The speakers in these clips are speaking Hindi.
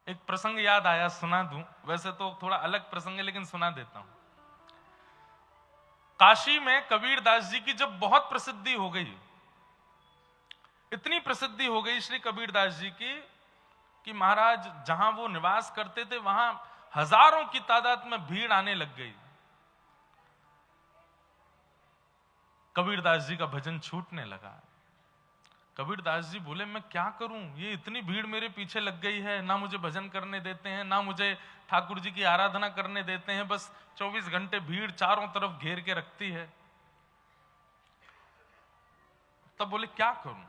एक प्रसंग याद आया, सुना दूं। वैसे तो थोड़ा अलग प्रसंग है लेकिन सुना देता हूं। काशी में कबीरदास जी की जब बहुत प्रसिद्धि हो गई, इतनी प्रसिद्धि हो गई श्री कबीरदास जी की कि महाराज जहां वो निवास करते थे वहां हजारों की तादाद में भीड़ आने लग गई। कबीरदास जी का भजन छूटने लगा। कबीरदास जी बोले मैं क्या करूं, ये इतनी भीड़ मेरे पीछे लग गई है, ना मुझे भजन करने देते हैं, ना मुझे ठाकुर जी की आराधना करने देते हैं, बस 24 घंटे भीड़ चारों तरफ घेर के रखती है। तब बोले क्या करूं?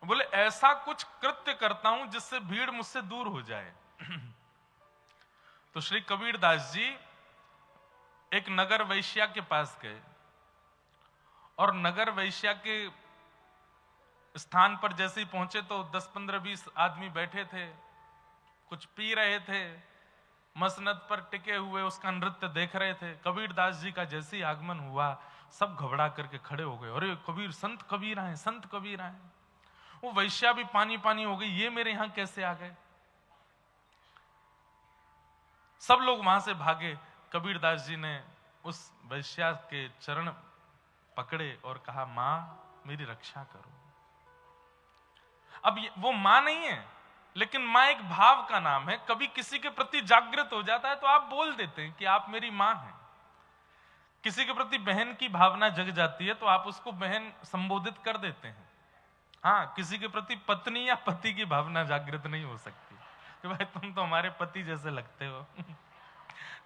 बोले ऐसा कुछ कृत्य करता हूं जिससे भीड़ मुझसे दूर हो जाए। तो श्री कबीरदास जी एक नगर वैश्या के पास गए और नगर वैश्या के स्थान पर जैसे ही पहुंचे तो 10, 15, 20 आदमी बैठे थे, कुछ पी रहे थे, मसनद पर टिके हुए उसका नृत्य देख रहे थे। कबीरदास जी का जैसे ही आगमन हुआ सब घबरा करके खड़े हो गए। अरे कबीर, संत कबीर आए, संत कबीर आए। वो वैश्या भी पानी पानी हो गई, ये मेरे यहां कैसे आ गए? सब लोग वहां से भागे। कबीरदास जी ने उस वैश्या के चरण पकड़े और कहा मां मेरी रक्षा करो। अब वो मां नहीं है, लेकिन मां एक भाव का नाम है। कभी किसी के प्रति जागृत हो जाता है तो आप बोल देते हैं कि आप मेरी मां हैं। किसी के प्रति बहन की भावना जग जाती है तो आप उसको बहन संबोधित कर देते हैं। हाँ, किसी के प्रति पत्नी या पति की भावना जागृत नहीं हो सकती कि भाई तुम तो हमारे पति जैसे लगते हो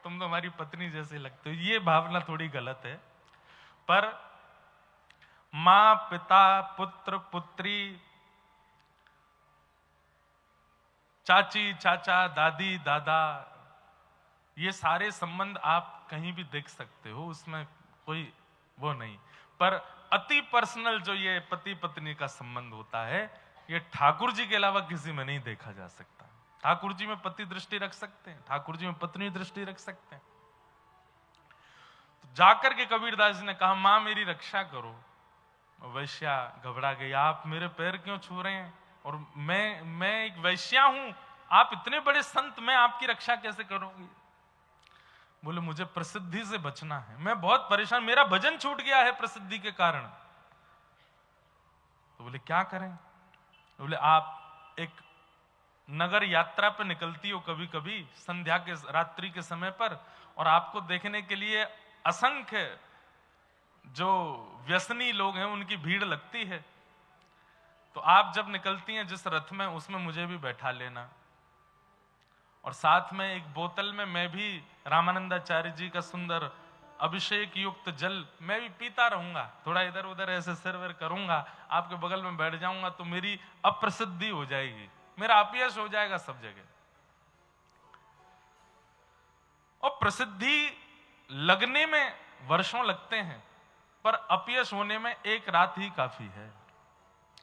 तुम तो हमारी पत्नी जैसे लगते हो। ये भावना थोड़ी गलत है। पर मां, पिता, पुत्र, पुत्री, चाची, चाचा, दादी, दादा, ये सारे संबंध आप कहीं भी देख सकते हो, उसमें कोई वो नहीं। पर अति पर्सनल जो ये पति पत्नी का संबंध होता है, ये ठाकुर जी के अलावा किसी में नहीं देखा जा सकता। ठाकुर जी में पति दृष्टि रख सकते हैं, ठाकुर जी में पत्नी दृष्टि रख सकते हैं। तो जाकर के कबीरदास जी ने कहा मां मेरी रक्षा करो। वैश्या घबरा गई, आप मेरे पैर क्यों छू रहे हैं? और मैं एक वैश्या हूं, आप इतने बड़े संत, मैं आपकी रक्षा कैसे करूंगी? बोले मुझे प्रसिद्धि से बचना है, मैं बहुत परेशान, मेरा भजन छूट गया है प्रसिद्धि के कारण। तो बोले क्या करें? बोले आप एक नगर यात्रा पर निकलती हो कभी कभी संध्या के रात्रि के समय पर, और आपको देखने के लिए असंख्य जो व्यसनी लोग हैं उनकी भीड़ लगती है। तो आप जब निकलती हैं जिस रथ में, उसमें मुझे भी बैठा लेना, और साथ में एक बोतल में मैं भी रामानंदाचार्य जी का सुंदर अभिषेक युक्त जल मैं भी पीता रहूंगा, थोड़ा इधर उधर ऐसे सिर विर करूंगा, आपके बगल में बैठ जाऊंगा तो मेरी अप्रसिद्धि हो जाएगी, मेरा अपयश हो जाएगा सब जगह। और प्रसिद्धि लगने में वर्षों लगते हैं, पर अपयश होने में एक रात ही काफी है।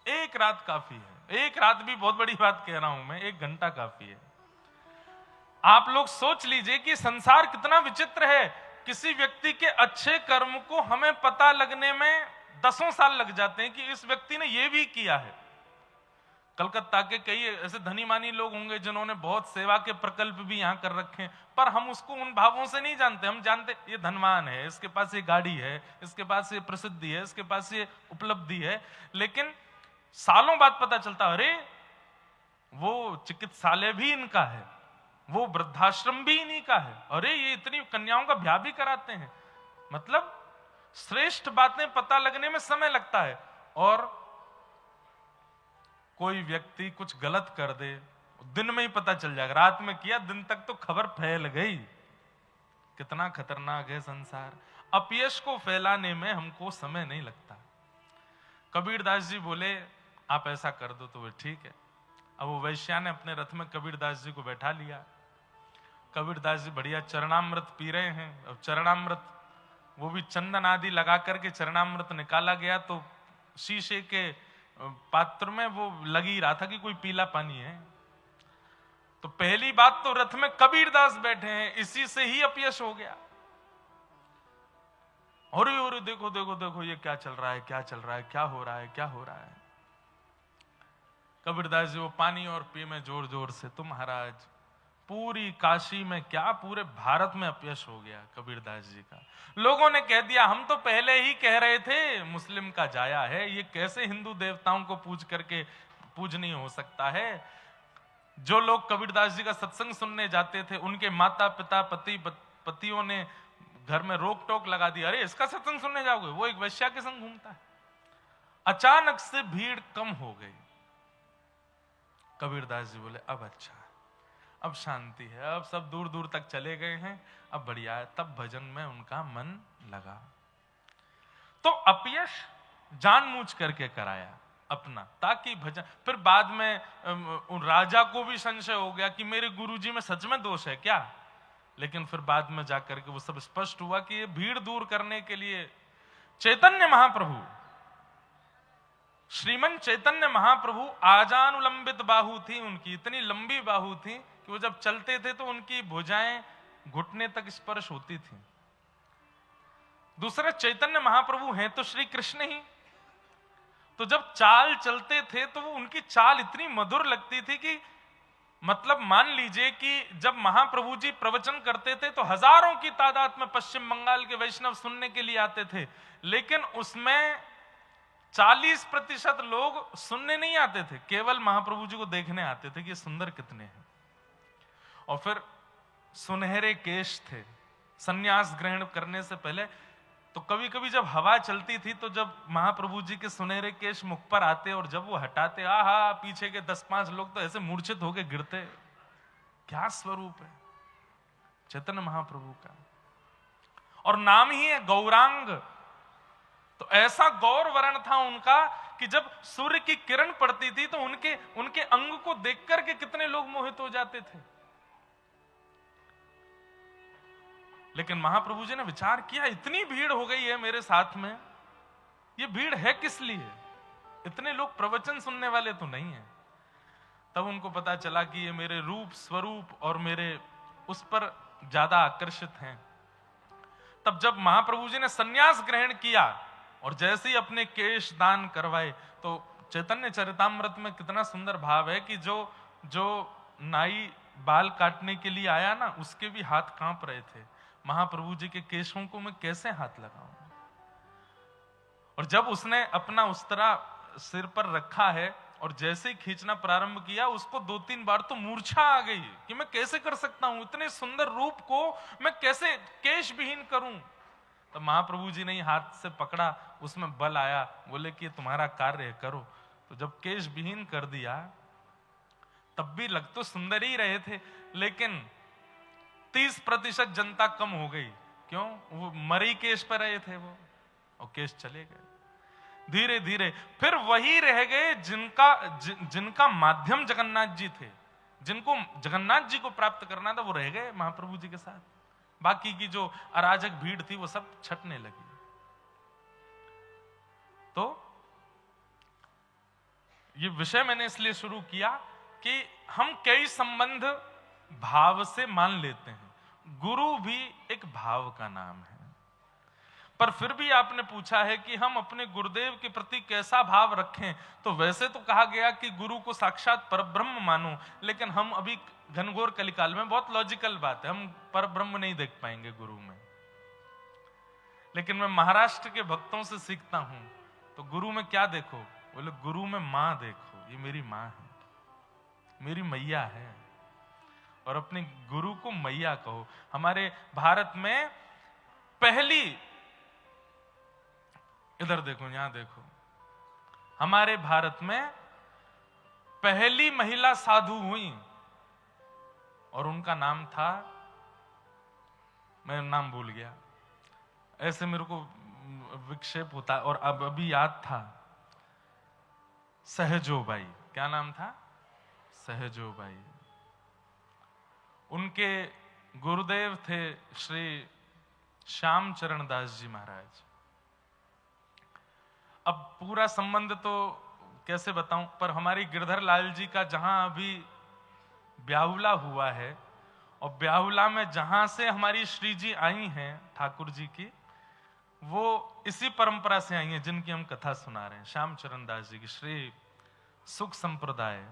एक रात काफी है। एक रात भी बहुत बड़ी बात कह रहा हूं मैं, 1 घंटा काफी है। आप लोग सोच लीजिए कि संसार कितना विचित्र है। किसी व्यक्ति के अच्छे कर्म को हमें पता लगने में 10 साल लग जाते हैं कि इस व्यक्ति ने यह भी किया है। कलकत्ता के कई ऐसे धनी मानी लोग होंगे जिन्होंने बहुत सेवा के प्रकल्प भी यहां कर रखे हैं, पर हम उसको उन भावों से नहीं जानते। हम जानते ये धनवान है, इसके पास ये गाड़ी है, इसके पास ये प्रसिद्धि है, इसके पास ये उपलब्धि है, लेकिन सालों बाद पता चलता अरे वो चिकित्सालय भी इनका है, वो वृद्धाश्रम भी इन्हीं का है, अरे ये इतनी कन्याओं का ब्याह भी कराते हैं। मतलब श्रेष्ठ बातें पता लगने में समय लगता है। और कोई व्यक्ति कुछ गलत कर दे, दिन में ही पता चल जाएगा, रात में किया दिन तक तो खबर फैल गई। कितना खतरनाक है संसार। अपयश को फैलाने में हमको समय नहीं लगता। कबीरदास जी बोले आप ऐसा कर दो, तो वो ठीक है। अब वो वैश्या ने अपने रथ में कबीरदास जी को बैठा लिया। कबीरदास जी बढ़िया चरणामृत पी रहे हैं। अब चरणामृत वो भी चंदन आदि लगा करके चरणामृत निकाला गया, तो शीशे के पात्र में वो लग ही रहा था कि कोई पीला पानी है। तो पहली बात तो रथ में कबीरदास बैठे हैं, इसी से ही अपयश हो गया। और देखो देखो देखो ये क्या चल रहा है, क्या चल रहा है, क्या हो रहा है, क्या हो रहा है। कबीरदास जी वो पानी और पी में जोर जोर से, तो महाराज पूरी काशी में क्या पूरे भारत में अपयश हो गया कबीरदास जी का। लोगों ने कह दिया हम तो पहले ही कह रहे थे मुस्लिम का जाया है, ये कैसे हिंदू देवताओं को पूज करके पूजनीय हो सकता है। जो लोग कबीरदास जी का सत्संग सुनने जाते थे उनके माता पिता पतियों ने घर में रोक टोक लगा दी, अरे इसका सत्संग सुनने जाओगे, वो एक वैश्या के संग घूमता है। अचानक से भीड़ कम हो गई। कबीरदास जी बोले अब अच्छा, अब शांति है, अब सब दूर दूर तक चले गए हैं, अब बढ़िया है। तब भजन में उनका मन लगा। तो अपयश जानबूझ करके कराया अपना, ताकि भजन। फिर बाद में राजा को भी संशय हो गया कि मेरे गुरुजी में सच में दोष है क्या, लेकिन फिर बाद में जाकर के वो सब स्पष्ट हुआ कि ये भीड़ दूर करने के लिए चैतन्य महाप्रभु, श्रीमन चैतन्य महाप्रभु आजानुलंबित बाहु थी उनकी, इतनी लंबी बाहु थी कि वो जब चलते थे तो उनकी भुजाएं घुटने तक स्पर्श होती थी। दूसरा, चैतन्य महाप्रभु हैं तो श्री कृष्ण ही, तो जब चाल चलते थे तो वो उनकी चाल इतनी मधुर लगती थी कि मतलब मान लीजिए कि जब महाप्रभु जी प्रवचन करते थे तो हजारों की तादाद में पश्चिम बंगाल के वैष्णव सुनने के लिए आते थे, लेकिन उसमें 40% लोग सुनने नहीं आते थे, केवल महाप्रभु जी को देखने आते थे कि ये सुंदर कितने हैं। और फिर सुनहरे केश थे, सन्यास ग्रहण करने से पहले तो कभी कभी जब हवा चलती थी तो जब महाप्रभु जी के सुनहरे केश मुख पर आते और जब वो हटाते, आहा, पीछे के 10-5 लोग तो ऐसे मूर्छित होके गिरते। क्या स्वरूप है चैतन्य महाप्रभु का, और नाम ही है गौरांग। तो ऐसा गौर वर्ण था उनका कि जब सूर्य की किरण पड़ती थी तो उनके अंग को देख करके कितने लोग मोहित हो जाते थे। लेकिन महाप्रभु जी ने विचार किया, इतनी भीड़ हो गई है मेरे साथ में, ये भीड़ है किस लिए, इतने लोग प्रवचन सुनने वाले तो नहीं है। तब उनको पता चला कि ये मेरे रूप स्वरूप और मेरे उस पर ज्यादा आकर्षित हैं। तब जब महाप्रभु जी ने सन्यास ग्रहण किया और जैसे ही अपने केश दान करवाए, तो चैतन्य चरितामृत में कितना सुंदर भाव है कि जो नाई बाल काटने के लिए आया ना, उसके भी हाथ कांप रहे थे, महाप्रभु जी के केशों को मैं कैसे हाथ लगाऊं। और जब उसने अपना उस्तरा सिर पर रखा है और जैसे ही खींचना प्रारंभ किया, उसको 2-3 बार तो मूर्छा आ गई कि मैं कैसे कर सकता हूं, इतने सुंदर रूप को मैं कैसे केश विहीन करूं। तो महाप्रभु जी ने हाथ से पकड़ा, उसमें बल आया, बोले कि तुम्हारा कार्य है, करो। तो जब केश विहीन कर दिया तब भी लग तो सुंदर ही रहे थे, लेकिन 30% जनता कम हो गई। क्यों? वो मरी केश पर रहे थे वो, और केश चले गए। धीरे धीरे फिर वही रह गए जिनका माध्यम जगन्नाथ जी थे, जिनको जगन्नाथ जी को प्राप्त करना था, वो रह गए महाप्रभु जी के साथ। बाकी की जो अराजक भीड़ थी वो सब छटने लगी। तो ये विषय मैंने इसलिए शुरू किया कि हम कई संबंध भाव से मान लेते हैं। गुरु भी एक भाव का नाम है, पर फिर भी आपने पूछा है कि हम अपने गुरुदेव के प्रति कैसा भाव रखें। तो वैसे तो कहा गया कि गुरु को साक्षात परब्रह्म मानो, लेकिन हम अभी घनघोर कलिकाल में, बहुत लॉजिकल बात है, हम परब्रह्म नहीं देख पाएंगे गुरु में। लेकिन मैं महाराष्ट्र के भक्तों से सीखता हूं, तो गुरु में क्या देखो, बोले गुरु में मां देखो, ये मेरी मां है, मेरी मैया है, और अपने गुरु को मैया कहो। हमारे भारत में पहली, इधर देखो, यहां देखो, हमारे भारत में पहली महिला साधु हुई और उनका नाम था, मैं नाम भूल गया, ऐसे मेरे को विक्षेप होता, और अब अभी याद था, सहजोबाई। क्या नाम था? सहजोबाई। उनके गुरुदेव थे श्री श्यामचरण दास जी महाराज। अब पूरा संबंध तो कैसे बताऊं, पर हमारी गिरधर लाल जी का जहां अभी ब्याहुला हुआ है, और ब्याहुला में जहां से हमारी श्री जी आई हैं ठाकुर जी की, वो इसी परंपरा से आई हैं जिनकी हम कथा सुना रहे हैं, श्यामचरण दास जी की। श्री सुख संप्रदाय,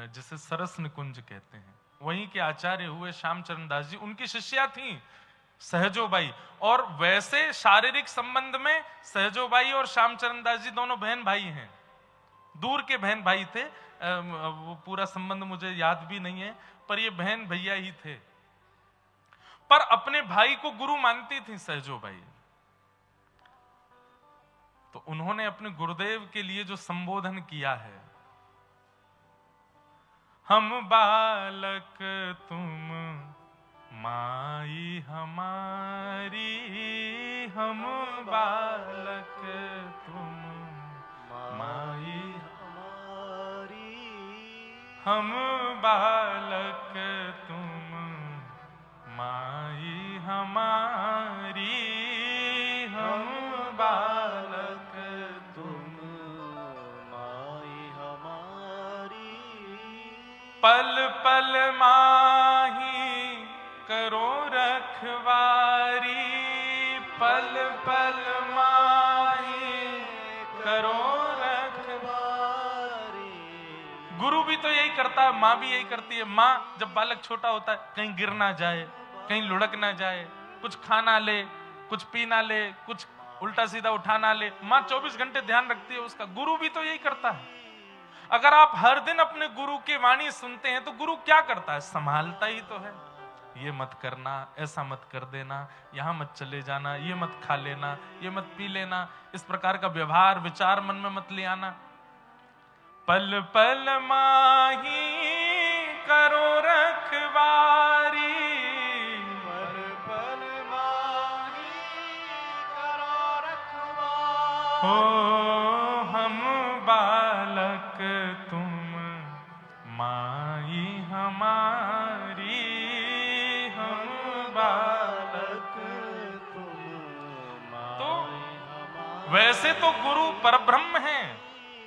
जिसे सरस निकुंज कहते हैं, वहीं के आचार्य हुए श्यामचरण दास जी, उनकी शिष्या थी सहजोबाई। और वैसे शारीरिक संबंध में सहजोबाई और श्यामचरण दास जी दोनों बहन भाई हैं, दूर के बहन भाई थे। वो पूरा संबंध मुझे याद भी नहीं है, पर ये बहन भैया ही थे। पर अपने भाई को गुरु मानती थी सहजोबाई। तो उन्होंने अपने गुरुदेव के लिए जो संबोधन किया है, हम बालक तुम माई हमारी, हम बालक तुम माई हमारी, हम बालक तुम माई हमारी, हम बालक तुम माई हमारी, पल पल माही करो रखवारी, पल पल माही करो रखवारी। गुरु भी तो यही करता है, माँ भी यही करती है। माँ जब बालक छोटा होता है, कहीं गिर ना जाए, कहीं लुढ़क ना जाए, कुछ खा ना ले, कुछ पी ना ले, कुछ उल्टा सीधा उठा ना ले, माँ 24 घंटे ध्यान रखती है उसका। गुरु भी तो यही करता है। अगर आप हर दिन अपने गुरु की वाणी सुनते हैं तो गुरु क्या करता है? संभालता ही तो है। ये मत करना, ऐसा मत कर देना, यहां मत चले जाना, ये मत खा लेना, ये मत पी लेना, इस प्रकार का व्यवहार विचार मन में मत ले आना। पल पल माही करो रखवारी, पल पल माही करो रखवारी, हो हम बालक तुम माई हमारी, हम बालक तुम माई हमारी। वैसे तो गुरु परब्रह्म हैं,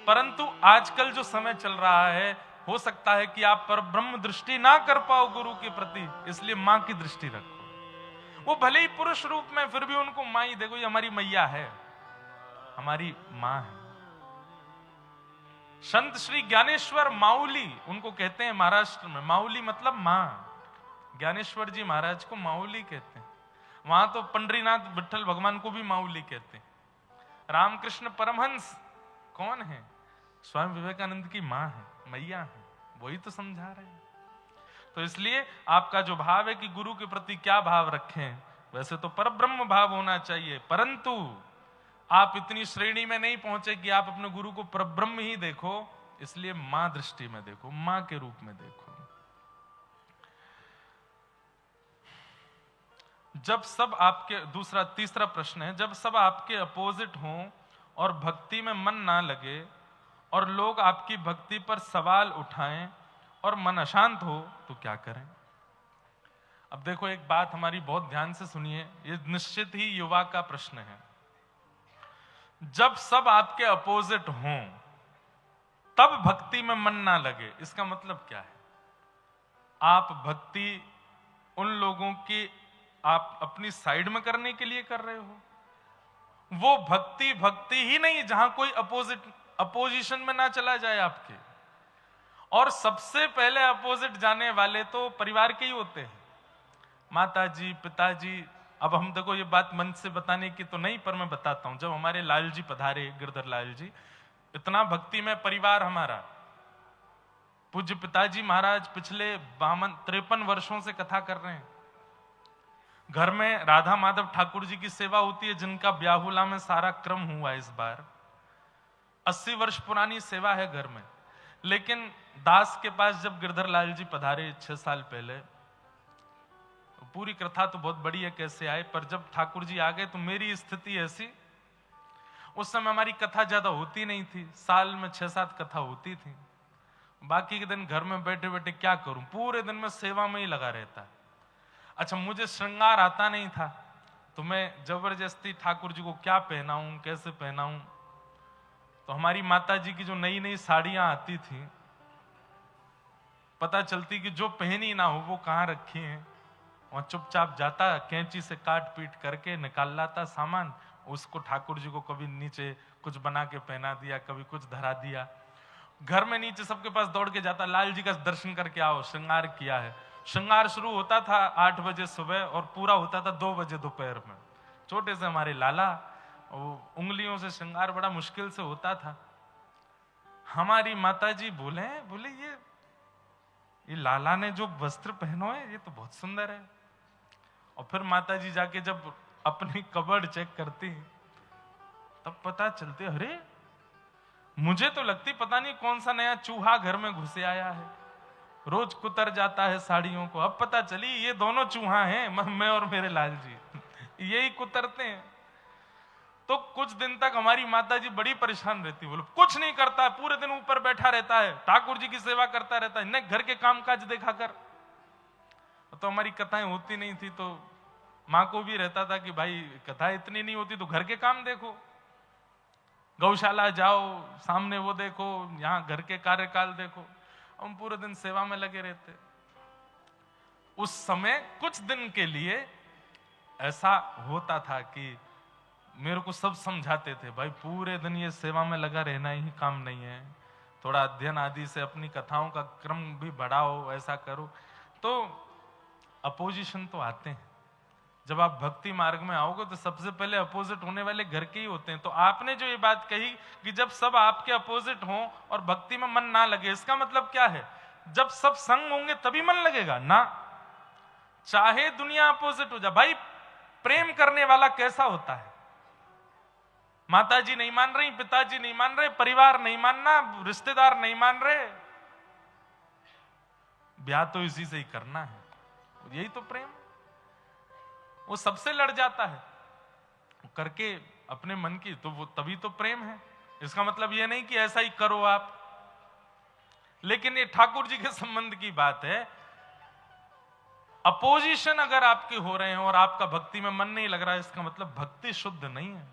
परंतु आजकल जो समय चल रहा है, हो सकता है कि आप परब्रह्म दृष्टि ना कर पाओ गुरु के प्रति, इसलिए मां की दृष्टि रखो। वो भले ही पुरुष रूप में, फिर भी उनको मां ही देखो। ये हमारी मैया है, हमारी मां है। संत श्री ज्ञानेश्वर माउली उनको कहते हैं महाराष्ट्र में। माउली मतलब मां। ज्ञानेश्वर जी महाराज को माउली कहते हैं। वहां तो पंडरीनाथ विठल भगवान को भी माउली कहते हैं। रामकृष्ण परमहंस कौन है? स्वामी विवेकानंद की मां है, मैया है। वही तो समझा रहे हैं। तो इसलिए आपका जो भाव है कि गुरु के प्रति क्या भाव रखें, वैसे तो परब्रह्म भाव होना चाहिए, परंतु आप इतनी श्रेणी में नहीं पहुंचे कि आप अपने गुरु को परब्रह्म ही देखो। इसलिए मां दृष्टि में देखो, मां के रूप में देखो। जब सब आपके, दूसरा तीसरा प्रश्न है, जब सब आपके अपोजिट हों और भक्ति में मन ना लगे और लोग आपकी भक्ति पर सवाल उठाएं और मन अशांत हो तो क्या करें? अब देखो, एक बात हमारी बहुत ध्यान से सुनिए, ये निश्चित ही युवा का प्रश्न है। जब सब आपके अपोजिट हों तब भक्ति में मन ना लगे, इसका मतलब क्या है? आप भक्ति उन लोगों की आप अपनी साइड में करने के लिए कर रहे हो। वो भक्ति भक्ति ही नहीं जहां कोई अपोजिशन में ना चला जाए आपके। और सबसे पहले अपोजिट जाने वाले तो परिवार के ही होते हैं, माता जी, पिताजी। अब हम देखो, ये बात मन से बताने की तो नहीं, पर मैं बताता हूं। जब हमारे लाल जी पधारे, गिरधर लाल जी, इतना भक्ति में परिवार हमारा, पूज्य पिताजी महाराज पिछले 53 वर्षों से कथा कर रहे हैं। घर में राधा माधव ठाकुर जी की सेवा होती है, जिनका ब्याहुला में सारा क्रम हुआ इस बार। 80 वर्ष पुरानी सेवा है घर में। लेकिन दास के पास जब गिरधर लाल जी पधारे 6 साल पहले, पूरी कथा तो बहुत बड़ी है कैसे आए, पर जब ठाकुर जी आ गए तो मेरी स्थिति ऐसी, उस समय हमारी कथा ज्यादा होती नहीं थी, साल में 6-7 कथा होती थी। बाकी के दिन घर में बैठे बैठे क्या करूं, पूरे दिन में सेवा में ही लगा रहता। अच्छा, मुझे श्रृंगार आता नहीं था, तो मैं जबरदस्ती ठाकुर जी को क्या पहनाऊं, कैसे पहनाऊं। तो हमारी माता जी की जो नई नई साड़ियां आती थी, पता चलती कि जो पहनी ना हो वो कहाँ रखी हैं। वहां चुपचाप जाता, कैंची से काट पीट करके निकाल लाता सामान, उसको ठाकुर जी को कभी नीचे कुछ बना के पहना दिया, कभी कुछ धरा दिया। घर में नीचे सबके पास दौड़ के जाता, लाल जी का दर्शन करके आओ, श्रृंगार किया है। श्रृंगार शुरू होता था 8 बजे सुबह और पूरा होता था 2 बजे दोपहर में। छोटे से हमारे लाला, उंगलियों से श्रृंगार बड़ा मुश्किल से होता था। हमारी माताजी बोले ये लाला ने जो वस्त्र पहनो है ये तो बहुत सुंदर है। और फिर माताजी जाके जब अपनी कबर्ड चेक करती तब पता चलते, अरे मुझे तो लगती पता नहीं कौन सा नया चूहा घर में घुसे आया है, रोज कुतर जाता है साड़ियों को। अब पता चली ये दोनों चूहा हैं, मैं और मेरे लाल जी यही कुतरते हैं। तो कुछ दिन तक हमारी माताजी बड़ी परेशान रहती, बोलो कुछ नहीं करता है, पूरे दिन ऊपर बैठा रहता है, ठाकुर जी की सेवा करता रहता है, न घर के कामकाज देखा कर। तो हमारी कथाएं होती नहीं थी तो माँ को भी रहता था कि भाई कथा इतनी नहीं होती तो घर के काम देखो, गौशाला जाओ, सामने वो देखो, यहाँ घर के कार्यकाल देखो। हम पूरे दिन सेवा में लगे रहते। उस समय कुछ दिन के लिए ऐसा होता था कि मेरे को सब समझाते थे, भाई पूरे दिन ये सेवा में लगा रहना ही काम नहीं है, थोड़ा अध्ययन आदि से अपनी कथाओं का क्रम भी बढ़ाओ, ऐसा करो। तो अपोजिशन तो आते हैं, जब आप भक्ति मार्ग में आओगे तो सबसे पहले अपोजिट होने वाले घर के ही होते हैं। तो आपने जो ये बात कही कि जब सब आपके अपोजिट हों और भक्ति में मन ना लगे, इसका मतलब क्या है? जब सब संग होंगे तभी मन लगेगा ना, चाहे दुनिया अपोजिट हो जाए। भाई प्रेम करने वाला कैसा होता है? माताजी नहीं मान रही, पिताजी नहीं मान रहे, परिवार नहीं मानना, रिश्तेदार नहीं मान रहे, ब्याह तो इसी से ही करना है, यही तो प्रेम। वो सबसे लड़ जाता है करके अपने मन की, तो वो तभी तो प्रेम है। इसका मतलब ये नहीं कि ऐसा ही करो आप। लेकिन ये ठाकुर जी के संबंध की बात है। अपोजिशन अगर आपके हो रहे हैं और आपका भक्ति में मन नहीं लग रहा है, इसका मतलब भक्ति शुद्ध नहीं है।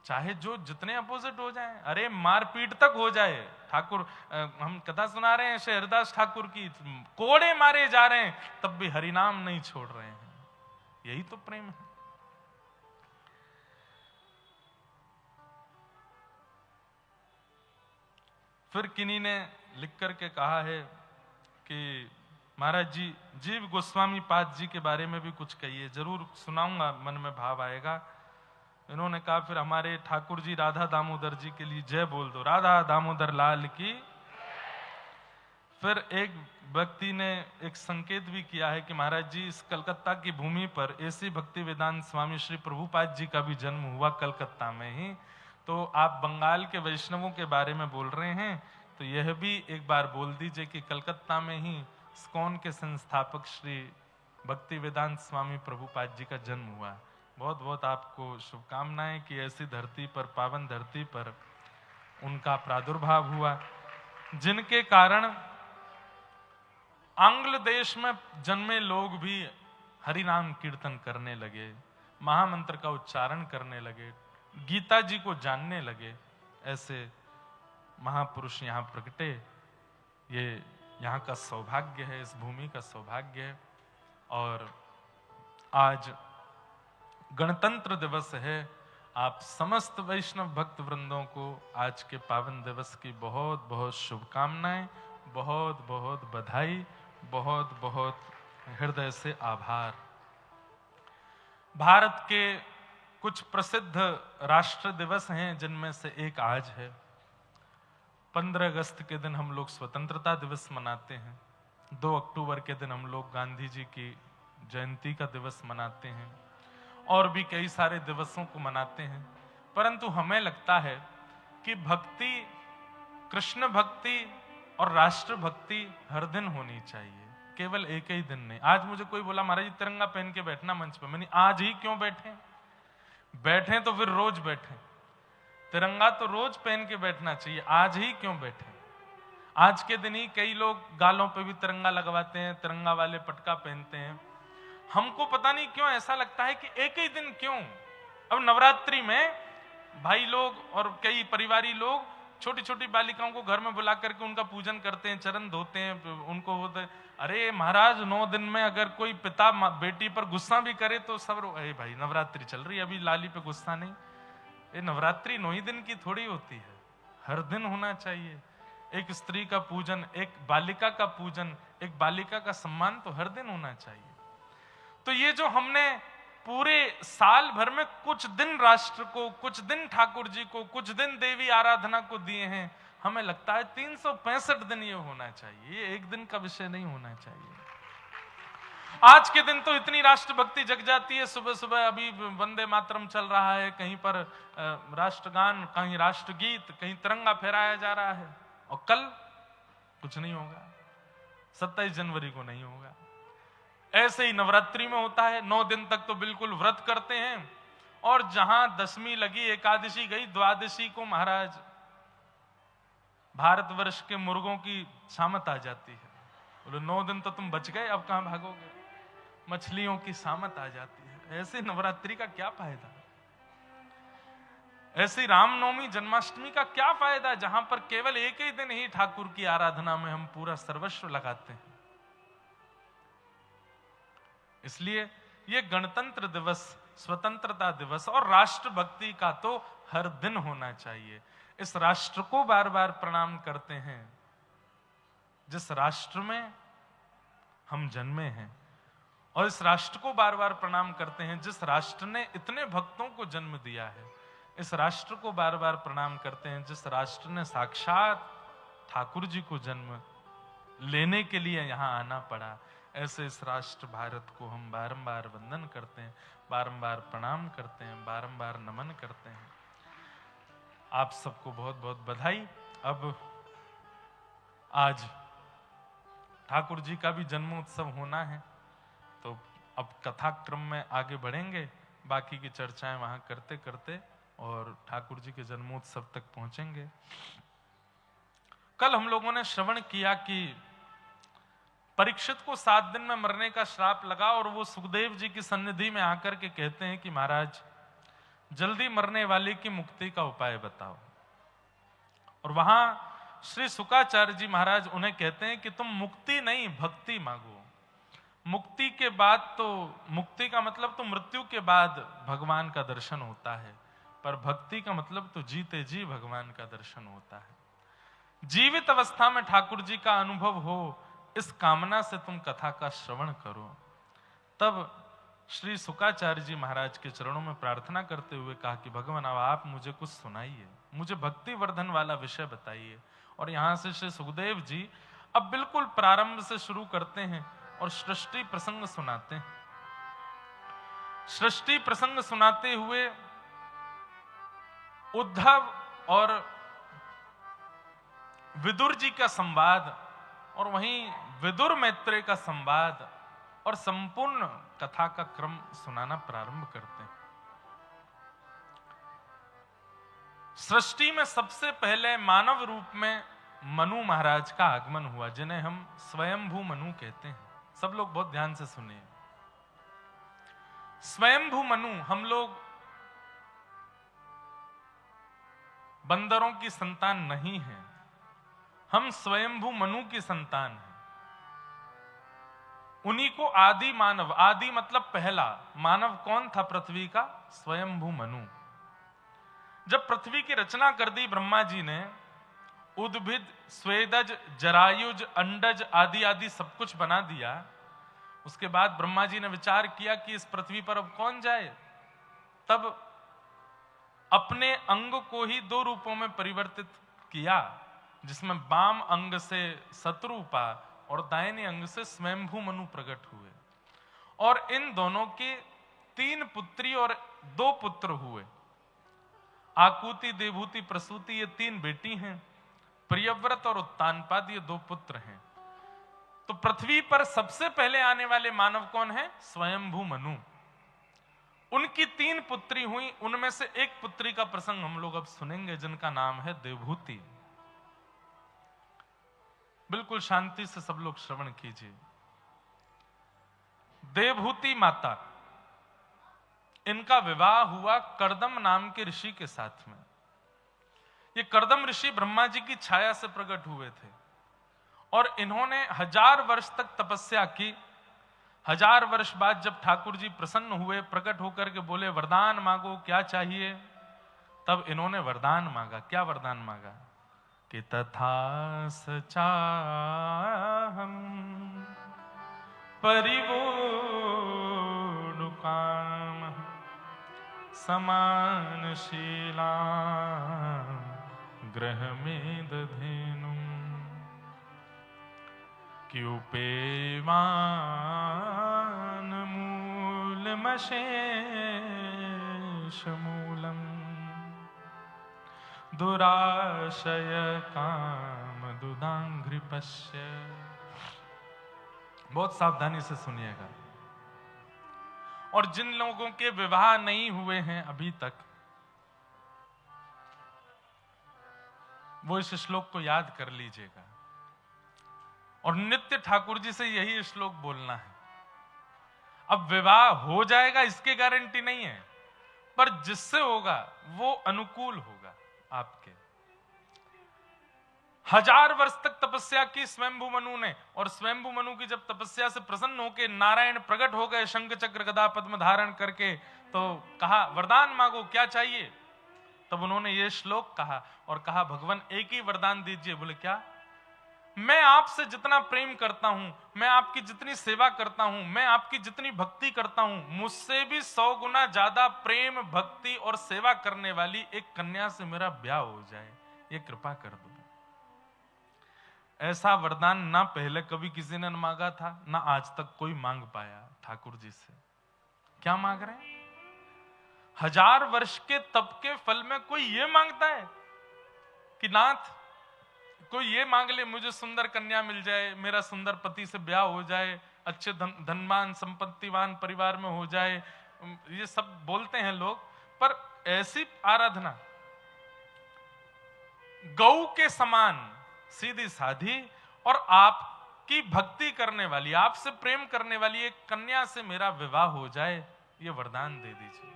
चाहे जो जितने अपोजिट हो जाएं, अरे मारपीट तक हो जाए। ठाकुर, हम कथा सुना रहे हैं श्री हरिदास ठाकुर की, कोड़े मारे जा रहे हैं तब भी हरिनाम नहीं छोड़ रहे हैं, यही तो प्रेम है। फिर किन्हीं ने लिख करके कहा है कि महाराज जी, जीव गोस्वामी पाद जी के बारे में भी कुछ कहिए। जरूर सुनाऊंगा, मन में भाव आएगा। इन्होंने कहा फिर हमारे ठाकुर जी राधा दामोदर जी के लिए जय बोल दो, राधा दामोदर लाल की। फिर एक व्यक्ति ने एक संकेत भी किया है कि महाराज जी, इस कलकत्ता की भूमि पर ऐसी भक्ति वेदांत स्वामी श्री प्रभुपाद जी का भी जन्म हुआ कलकत्ता में ही। तो आप बंगाल के वैष्णवों के बारे में बोल रहे हैं, तो यह भी एक बार बोल दीजिए कि कलकत्ता में ही इस्कॉन के संस्थापक श्री भक्ति वेदांत स्वामी प्रभुपाद जी का जन्म हुआ। बहुत बहुत आपको शुभकामनाएं कि ऐसी धरती पर, पावन धरती पर उनका प्रादुर्भाव हुआ, जिनके कारण आंग्ल देश में जन्मे लोग भी हरि नाम कीर्तन करने लगे, महामंत्र का उच्चारण करने लगे, गीता जी को जानने लगे। ऐसे महापुरुष यहाँ प्रकटे। ये यहाँ का सौभाग्य है, इस भूमि का सौभाग्य है। और आज गणतंत्र दिवस है। आप समस्त वैष्णव भक्त वृंदों को आज के पावन दिवस की बहुत बहुत शुभकामनाएं, बहुत बहुत बधाई, बहुत बहुत हृदय से आभार। भारत के कुछ प्रसिद्ध राष्ट्र दिवस हैं, जिनमें से एक आज है। 15 अगस्त के दिन हम लोग स्वतंत्रता दिवस मनाते हैं। 2 अक्टूबर के दिन हम लोग गांधी जी की जयंती का दिवस मनाते हैं, और भी कई सारे दिवसों को मनाते हैं। परंतु हमें लगता है कि भक्ति, कृष्ण भक्ति और राष्ट्र भक्ति हर दिन होनी चाहिए, केवल एक ही दिन नहीं। आज मुझे कोई बोला महाराज जी तिरंगा पहन के बैठना मंच पे, मैंने आज ही क्यों बैठे? बैठे तो फिर रोज बैठे। तिरंगा तो रोज पहन के बैठना चाहिए, आज ही क्यों बैठे? आज के दिन ही कई लोग गालों पे भी तिरंगा लगवाते हैं, तिरंगा वाले पटका पहनते हैं। हमको पता नहीं क्यों ऐसा लगता है कि एक ही दिन क्यों? अब नवरात्रि में भाई लोग और कई परिवारी लोग छोटी छोटी बालिकाओं को घर में बुला करके उनका पूजन करते हैं, चरण धोते हैं, उनको होते हैं। अरे महाराज, 9 दिन में अगर कोई पिता बेटी पर गुस्सा भी करे तो सब, अरे भाई नवरात्रि चल रही है, अभी लाली पे गुस्सा नहीं। ये नवरात्रि 9 ही दिन की थोड़ी होती है, हर दिन होना चाहिए। एक स्त्री का पूजन, एक बालिका का पूजन, एक बालिका का सम्मान तो हर दिन होना चाहिए। तो ये जो हमने पूरे साल भर में कुछ दिन राष्ट्र को, कुछ दिन ठाकुर जी को, कुछ दिन देवी आराधना को दिए हैं, हमें लगता है 365 दिन ये होना चाहिए, ये एक दिन का विषय नहीं होना चाहिए। आज के दिन तो इतनी राष्ट्रभक्ति जग जाती है, सुबह सुबह अभी वंदे मातरम चल रहा है, कहीं पर राष्ट्रगान, कहीं राष्ट्रगीत, कहीं तिरंगा फहराया जा रहा है, और कल कुछ नहीं होगा, 27 जनवरी को नहीं होगा। ऐसे ही नवरात्रि में होता है, 9 दिन तक तो बिल्कुल व्रत करते हैं, और जहां दशमी लगी, एकादशी गई, द्वादशी को महाराज भारतवर्ष के मुर्गों की सामत आ जाती है। बोले 9 दिन तो तुम बच गए, अब कहां भागोगे, मछलियों की सामत आ जाती है। ऐसे नवरात्रि का क्या फायदा, ऐसी रामनवमी, जन्माष्टमी का क्या फायदा, जहां पर केवल एक ही दिन ही ठाकुर की आराधना में हम पूरा सर्वस्व लगाते हैं। इसलिए ये गणतंत्र दिवस, स्वतंत्रता दिवस और राष्ट्रभक्ति का तो हर दिन होना चाहिए। इस राष्ट्र को बार बार प्रणाम करते हैं जिस राष्ट्र में हम जन्मे हैं, और इस राष्ट्र को बार बार प्रणाम करते हैं जिस राष्ट्र ने इतने भक्तों को जन्म दिया है। इस राष्ट्र को बार बार प्रणाम करते हैं जिस राष्ट्र ने साक्षात ठाकुर जी को जन्म लेने के लिए यहां आना पड़ा। ऐसे इस राष्ट्र भारत को हम बारंबार वंदन करते हैं, बारंबार प्रणाम करते हैं, बारंबार नमन करते हैं। आप सबको बहुत बहुत बधाई। अब आज ठाकुर जी का भी जन्मोत्सव होना है, तो अब कथाक्रम में आगे बढ़ेंगे, बाकी की चर्चाएं वहां करते करते और ठाकुर जी के जन्मोत्सव तक पहुंचेंगे। कल हम लोगों ने श्रवण किया कि परीक्षित को 7 दिन में मरने का श्राप लगा, और वो सुखदेव जी की सन्निधि में आकर के कहते हैं कि महाराज, जल्दी मरने वाले की मुक्ति का उपाय बताओ। और वहां श्री शुकाचार्य जी महाराज उन्हें कहते हैं कि तुम मुक्ति नहीं, भक्ति मांगो। मुक्ति के बाद तो, मुक्ति का मतलब तो मृत्यु के बाद भगवान का दर्शन होता है, पर भक्ति का मतलब तो जीते जी भगवान का दर्शन होता है। जीवित अवस्था में ठाकुर जी का अनुभव हो, इस कामना से तुम कथा का श्रवण करो। तब श्री शुकाचार्य जी महाराज के चरणों में प्रार्थना करते हुए कहा कि भगवान, अब आप मुझे कुछ सुनाइए, मुझे भक्ति वर्धन वाला विषय बताइए। और यहां से श्री सुखदेव जी अब बिल्कुल प्रारंभ से शुरू करते हैं और सृष्टि प्रसंग सुनाते हैं। सृष्टि प्रसंग सुनाते हुए उद्धव और विदुर जी का संवाद, और वहीं विदुर मैत्रेय का संवाद, और संपूर्ण कथा का क्रम सुनाना प्रारंभ करते हैं। सृष्टि में सबसे पहले मानव रूप में मनु महाराज का आगमन हुआ, जिन्हें हम स्वयंभू मनु कहते हैं। सब लोग बहुत ध्यान से सुनिए। स्वयंभू मनु, हम लोग बंदरों की संतान नहीं हैं, हम स्वयंभू मनु की संतान हैं। उन्हीं को आदि मानव, आदि मतलब पहला मानव कौन था पृथ्वी का? स्वयंभू मनु। जब पृथ्वी की रचना कर दी ब्रह्मा जी ने, उद्भिद, स्वेदज, जरायुज, अंडज आदि आदि सब कुछ बना दिया, उसके बाद ब्रह्मा जी ने विचार किया कि इस पृथ्वी पर अब कौन जाए। तब अपने अंग को ही 2 रूपों में परिवर्तित किया, जिसमें बाम अंग से शत्रुपा और दाहिने अंग से स्वयंभू मनु प्रकट हुए। और इन दोनों के 3 पुत्री और 2 पुत्र हुए। आकुति, देवहूति, प्रसूति ये 3 बेटी हैं। प्रियव्रत और उत्तानपाद ये 2 पुत्र हैं। तो पृथ्वी पर सबसे पहले आने वाले मानव कौन है? स्वयंभू मनु। उनकी 3 पुत्री हुई, उनमें से एक पुत्री का प्रसंग हम लोग अब सुनेंगे, जिनका नाम है देवहूति। बिल्कुल शांति से सब लोग श्रवण कीजिए। देवहूति माता, इनका विवाह हुआ कर्दम नाम के ऋषि के साथ में। ये कर्दम ऋषि ब्रह्मा जी की छाया से प्रकट हुए थे, और इन्होंने 1000 वर्ष तक तपस्या की। 1000 वर्ष बाद जब ठाकुर जी प्रसन्न हुए, प्रकट होकर के बोले वरदान मांगो, क्या चाहिए? तब इन्होंने वरदान मांगा। क्या वरदान मांगा? कि तथा सचाहं परिवोढुकामः समानशीलां गृहमेदधेनुं क्यूपेवानमूलमशेषमूलम् दुराशय कामदुदांघ्रिपश्य। बहुत सावधानी से सुनिएगा। और जिन लोगों के विवाह नहीं हुए हैं अभी तक, वो इस श्लोक को याद कर लीजिएगा और नित्य ठाकुर जी से यही श्लोक बोलना है। अब विवाह हो जाएगा इसकी गारंटी नहीं है, पर जिससे होगा वो अनुकूल होगा आपके। 1000 वर्ष तक तपस्या की स्वयंभू मनु ने, और स्वयंभू मनु की जब तपस्या से प्रसन्न होकर नारायण प्रकट हो गए शंख चक्र गदा पद्म धारण करके, तो कहा वरदान मांगो क्या चाहिए। तब उन्होंने ये श्लोक कहा और कहा भगवान एक ही वरदान दीजिए। बोले क्या? मैं आपसे जितना प्रेम करता हूं, मैं आपकी जितनी सेवा करता हूं, मैं आपकी जितनी भक्ति करता हूं, मुझसे भी 100 गुना ज्यादा प्रेम भक्ति और सेवा करने वाली एक कन्या से मेरा ब्याह हो जाए, ये कृपा कर दो। ऐसा वरदान ना पहले कभी किसी ने मांगा था, ना आज तक कोई मांग पाया ठाकुर जी से। क्या मांग रहे हैं? 1000 वर्ष के तप के फल में कोई ये मांगता है कि नाथ कोई ये मांग ले मुझे सुंदर कन्या मिल जाए, मेरा सुंदर पति से ब्याह हो जाए, अच्छे धनवान संपत्तिवान परिवार में हो जाए, ये सब बोलते हैं लोग। पर ऐसी आराधना गौ के समान सीधी साधी और आपकी भक्ति करने वाली, आपसे प्रेम करने वाली एक कन्या से मेरा विवाह हो जाए, ये वरदान दे दीजिए।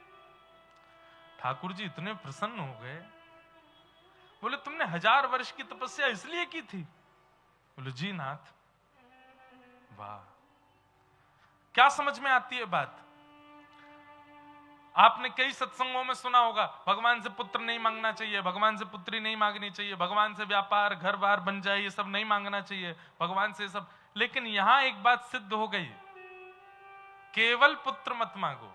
ठाकुर जी इतने प्रसन्न हो गए। बोले तुमने 1000 वर्ष की तपस्या इसलिए की थी? बोले जी नाथ। वाह, क्या समझ में आती है बात? आपने कई सत्संगों में सुना होगा भगवान से पुत्र नहीं मांगना चाहिए, भगवान से पुत्री नहीं मांगनी चाहिए, भगवान से व्यापार घर बार बन जाए, ये सब नहीं मांगना चाहिए भगवान से सब। लेकिन यहां एक बात सिद्ध हो गई, केवल पुत्र मत मांगो।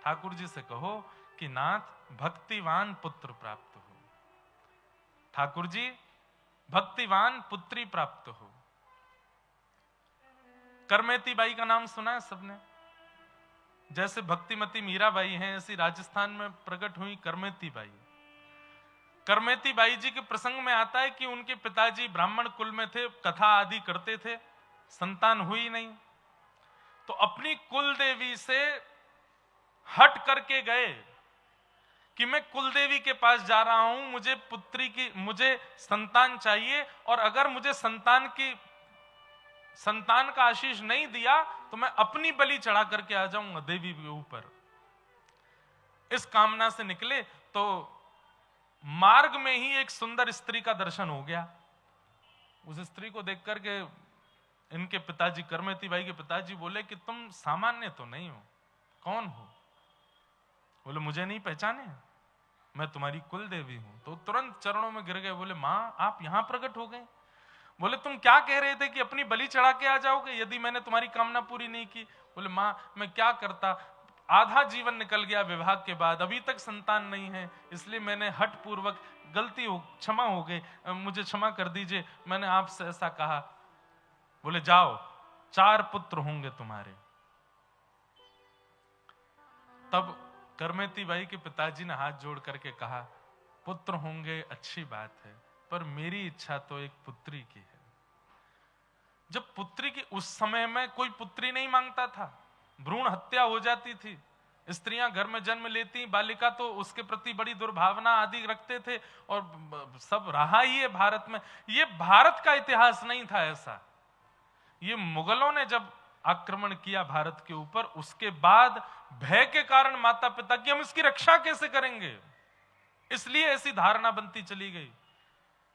ठाकुर जी से कहो कि नाथ भक्तिवान पुत्र प्राप्त हो, ठाकुर जी भक्तिवान पुत्री प्राप्त हो। करमेती बाई का नाम सुना है सबने? जैसे भक्तिमती मीराबाई हैं, ऐसी राजस्थान में प्रकट हुई करमेती बाई। करमेती बाई जी के प्रसंग में आता है कि उनके पिताजी ब्राह्मण कुल में थे, कथा आदि करते थे, संतान हुई नहीं, तो अपनी कुल देवी से हट करके गए कि मैं कुल देवी के पास जा रहा हूं, मुझे पुत्री की, मुझे संतान चाहिए, और अगर मुझे संतान का आशीष नहीं दिया तो मैं अपनी बलि चढ़ा करके आ जाऊंगा देवी के ऊपर। इस कामना से निकले तो मार्ग में ही एक सुंदर स्त्री का दर्शन हो गया। उस स्त्री को देख करके इनके पिताजी, करमेती बाई के पिताजी बोले कि तुम सामान्य तो नहीं हो, कौन हो? बोले मुझे नहीं पहचाने, मैं तुम्हारी कुल देवी हूं। तो तुरंत चरणों में गिर गए। बोले मां आप यहां प्रकट हो गए? बोले तुम क्या कह रहे थे कि अपनी बलि चढ़ा के आ जाओगे यदि मैंने तुम्हारी कामना पूरी नहीं की? बोले मां मैं क्या करता, आधा जीवन निकल गया विवाह के बाद, अभी तक संतान नहीं है, इसलिए मैंने हठ पूर्वक, गलती हो, क्षमा हो गई, मुझे क्षमा कर दीजिए, मैंने आपसे ऐसा कहा। बोले जाओ 4 पुत्र होंगे तुम्हारे। तब करमेती बाई के पिताजी ने हाथ जोड़ करके कहा पुत्र होंगे अच्छी बात है, पर मेरी इच्छा तो एक पुत्री की है। जब पुत्री की, उस समय में कोई पुत्री नहीं मांगता था, भ्रूण हत्या हो जाती थी, स्त्रियां घर में जन्म लेती, बालिका तो उसके प्रति बड़ी दुर्भावना आदि रखते थे, और सब रहा ही है भारत में। ये भारत का इतिहास नहीं था ऐसा। ये मुगलों ने जब आक्रमण किया भारत के ऊपर, उसके बाद भय के कारण माता पिता की हम इसकी रक्षा कैसे करेंगे, इसलिए ऐसी धारणा बनती चली गई।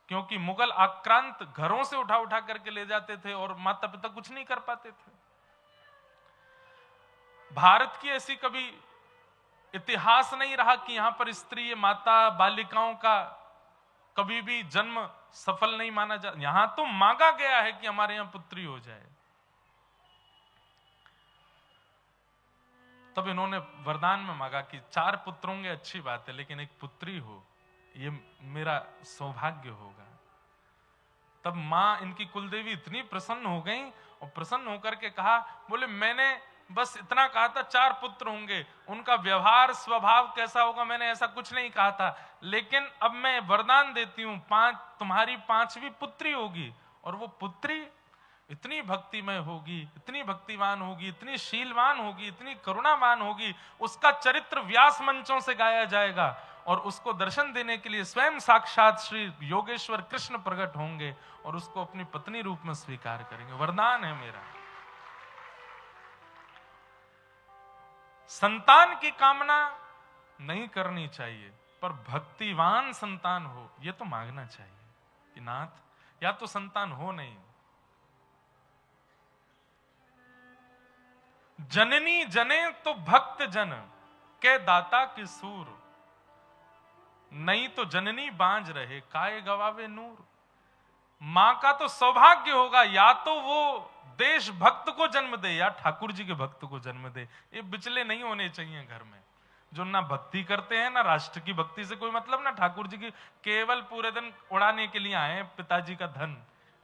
क्योंकि मुगल आक्रांत घरों से उठा उठा करके ले जाते थे और माता पिता कुछ नहीं कर पाते थे। भारत की ऐसी कभी इतिहास नहीं रहा कि यहां पर स्त्री माता बालिकाओं का कभी भी जन्म सफल नहीं माना जा, यहां तो मांगा गया है कि हमारे यहां पुत्री हो जाए। तब इन्होंने वरदान में मांगा कि 4 पुत्र होंगे अच्छी बात है, लेकिन एक पुत्री हो, ये मेरा सौभाग्य होगा। तब मां इनकी कुलदेवी इतनी प्रसन्न हो गई और प्रसन्न होकर के कहा, बोले मैंने बस इतना कहा था 4 पुत्र होंगे, उनका व्यवहार स्वभाव कैसा होगा मैंने ऐसा कुछ नहीं कहा था, लेकिन अब मैं वरदान देती हूं तुम्हारी 5वीं पुत्री होगी, और वो पुत्री इतनी भक्तिमय होगी, इतनी भक्तिवान होगी, इतनी शीलवान होगी, इतनी करुणावान होगी, उसका चरित्र व्यास मंचों से गाया जाएगा, और उसको दर्शन देने के लिए स्वयं साक्षात श्री योगेश्वर कृष्ण प्रकट होंगे और उसको अपनी पत्नी रूप में स्वीकार करेंगे। वरदान है मेरा। संतान की कामना नहीं करनी चाहिए, पर भक्तिवान संतान हो यह तो मांगना चाहिए कि नाथ या तो संतान हो नहीं, जननी जने तो भक्त जन के दाता की सूर, नहीं तो जननी बांझ रहे काय गवावे नूर। मां का तो सौभाग्य होगा या तो वो देश भक्त को जन्म दे या ठाकुर जी के भक्त को जन्म दे। ये बिचले नहीं होने चाहिए घर में, जो ना भक्ति करते हैं ना राष्ट्र की भक्ति से कोई मतलब, ना ठाकुर जी की, केवल पूरे दिन उड़ाने के लिए आए पिताजी का धन।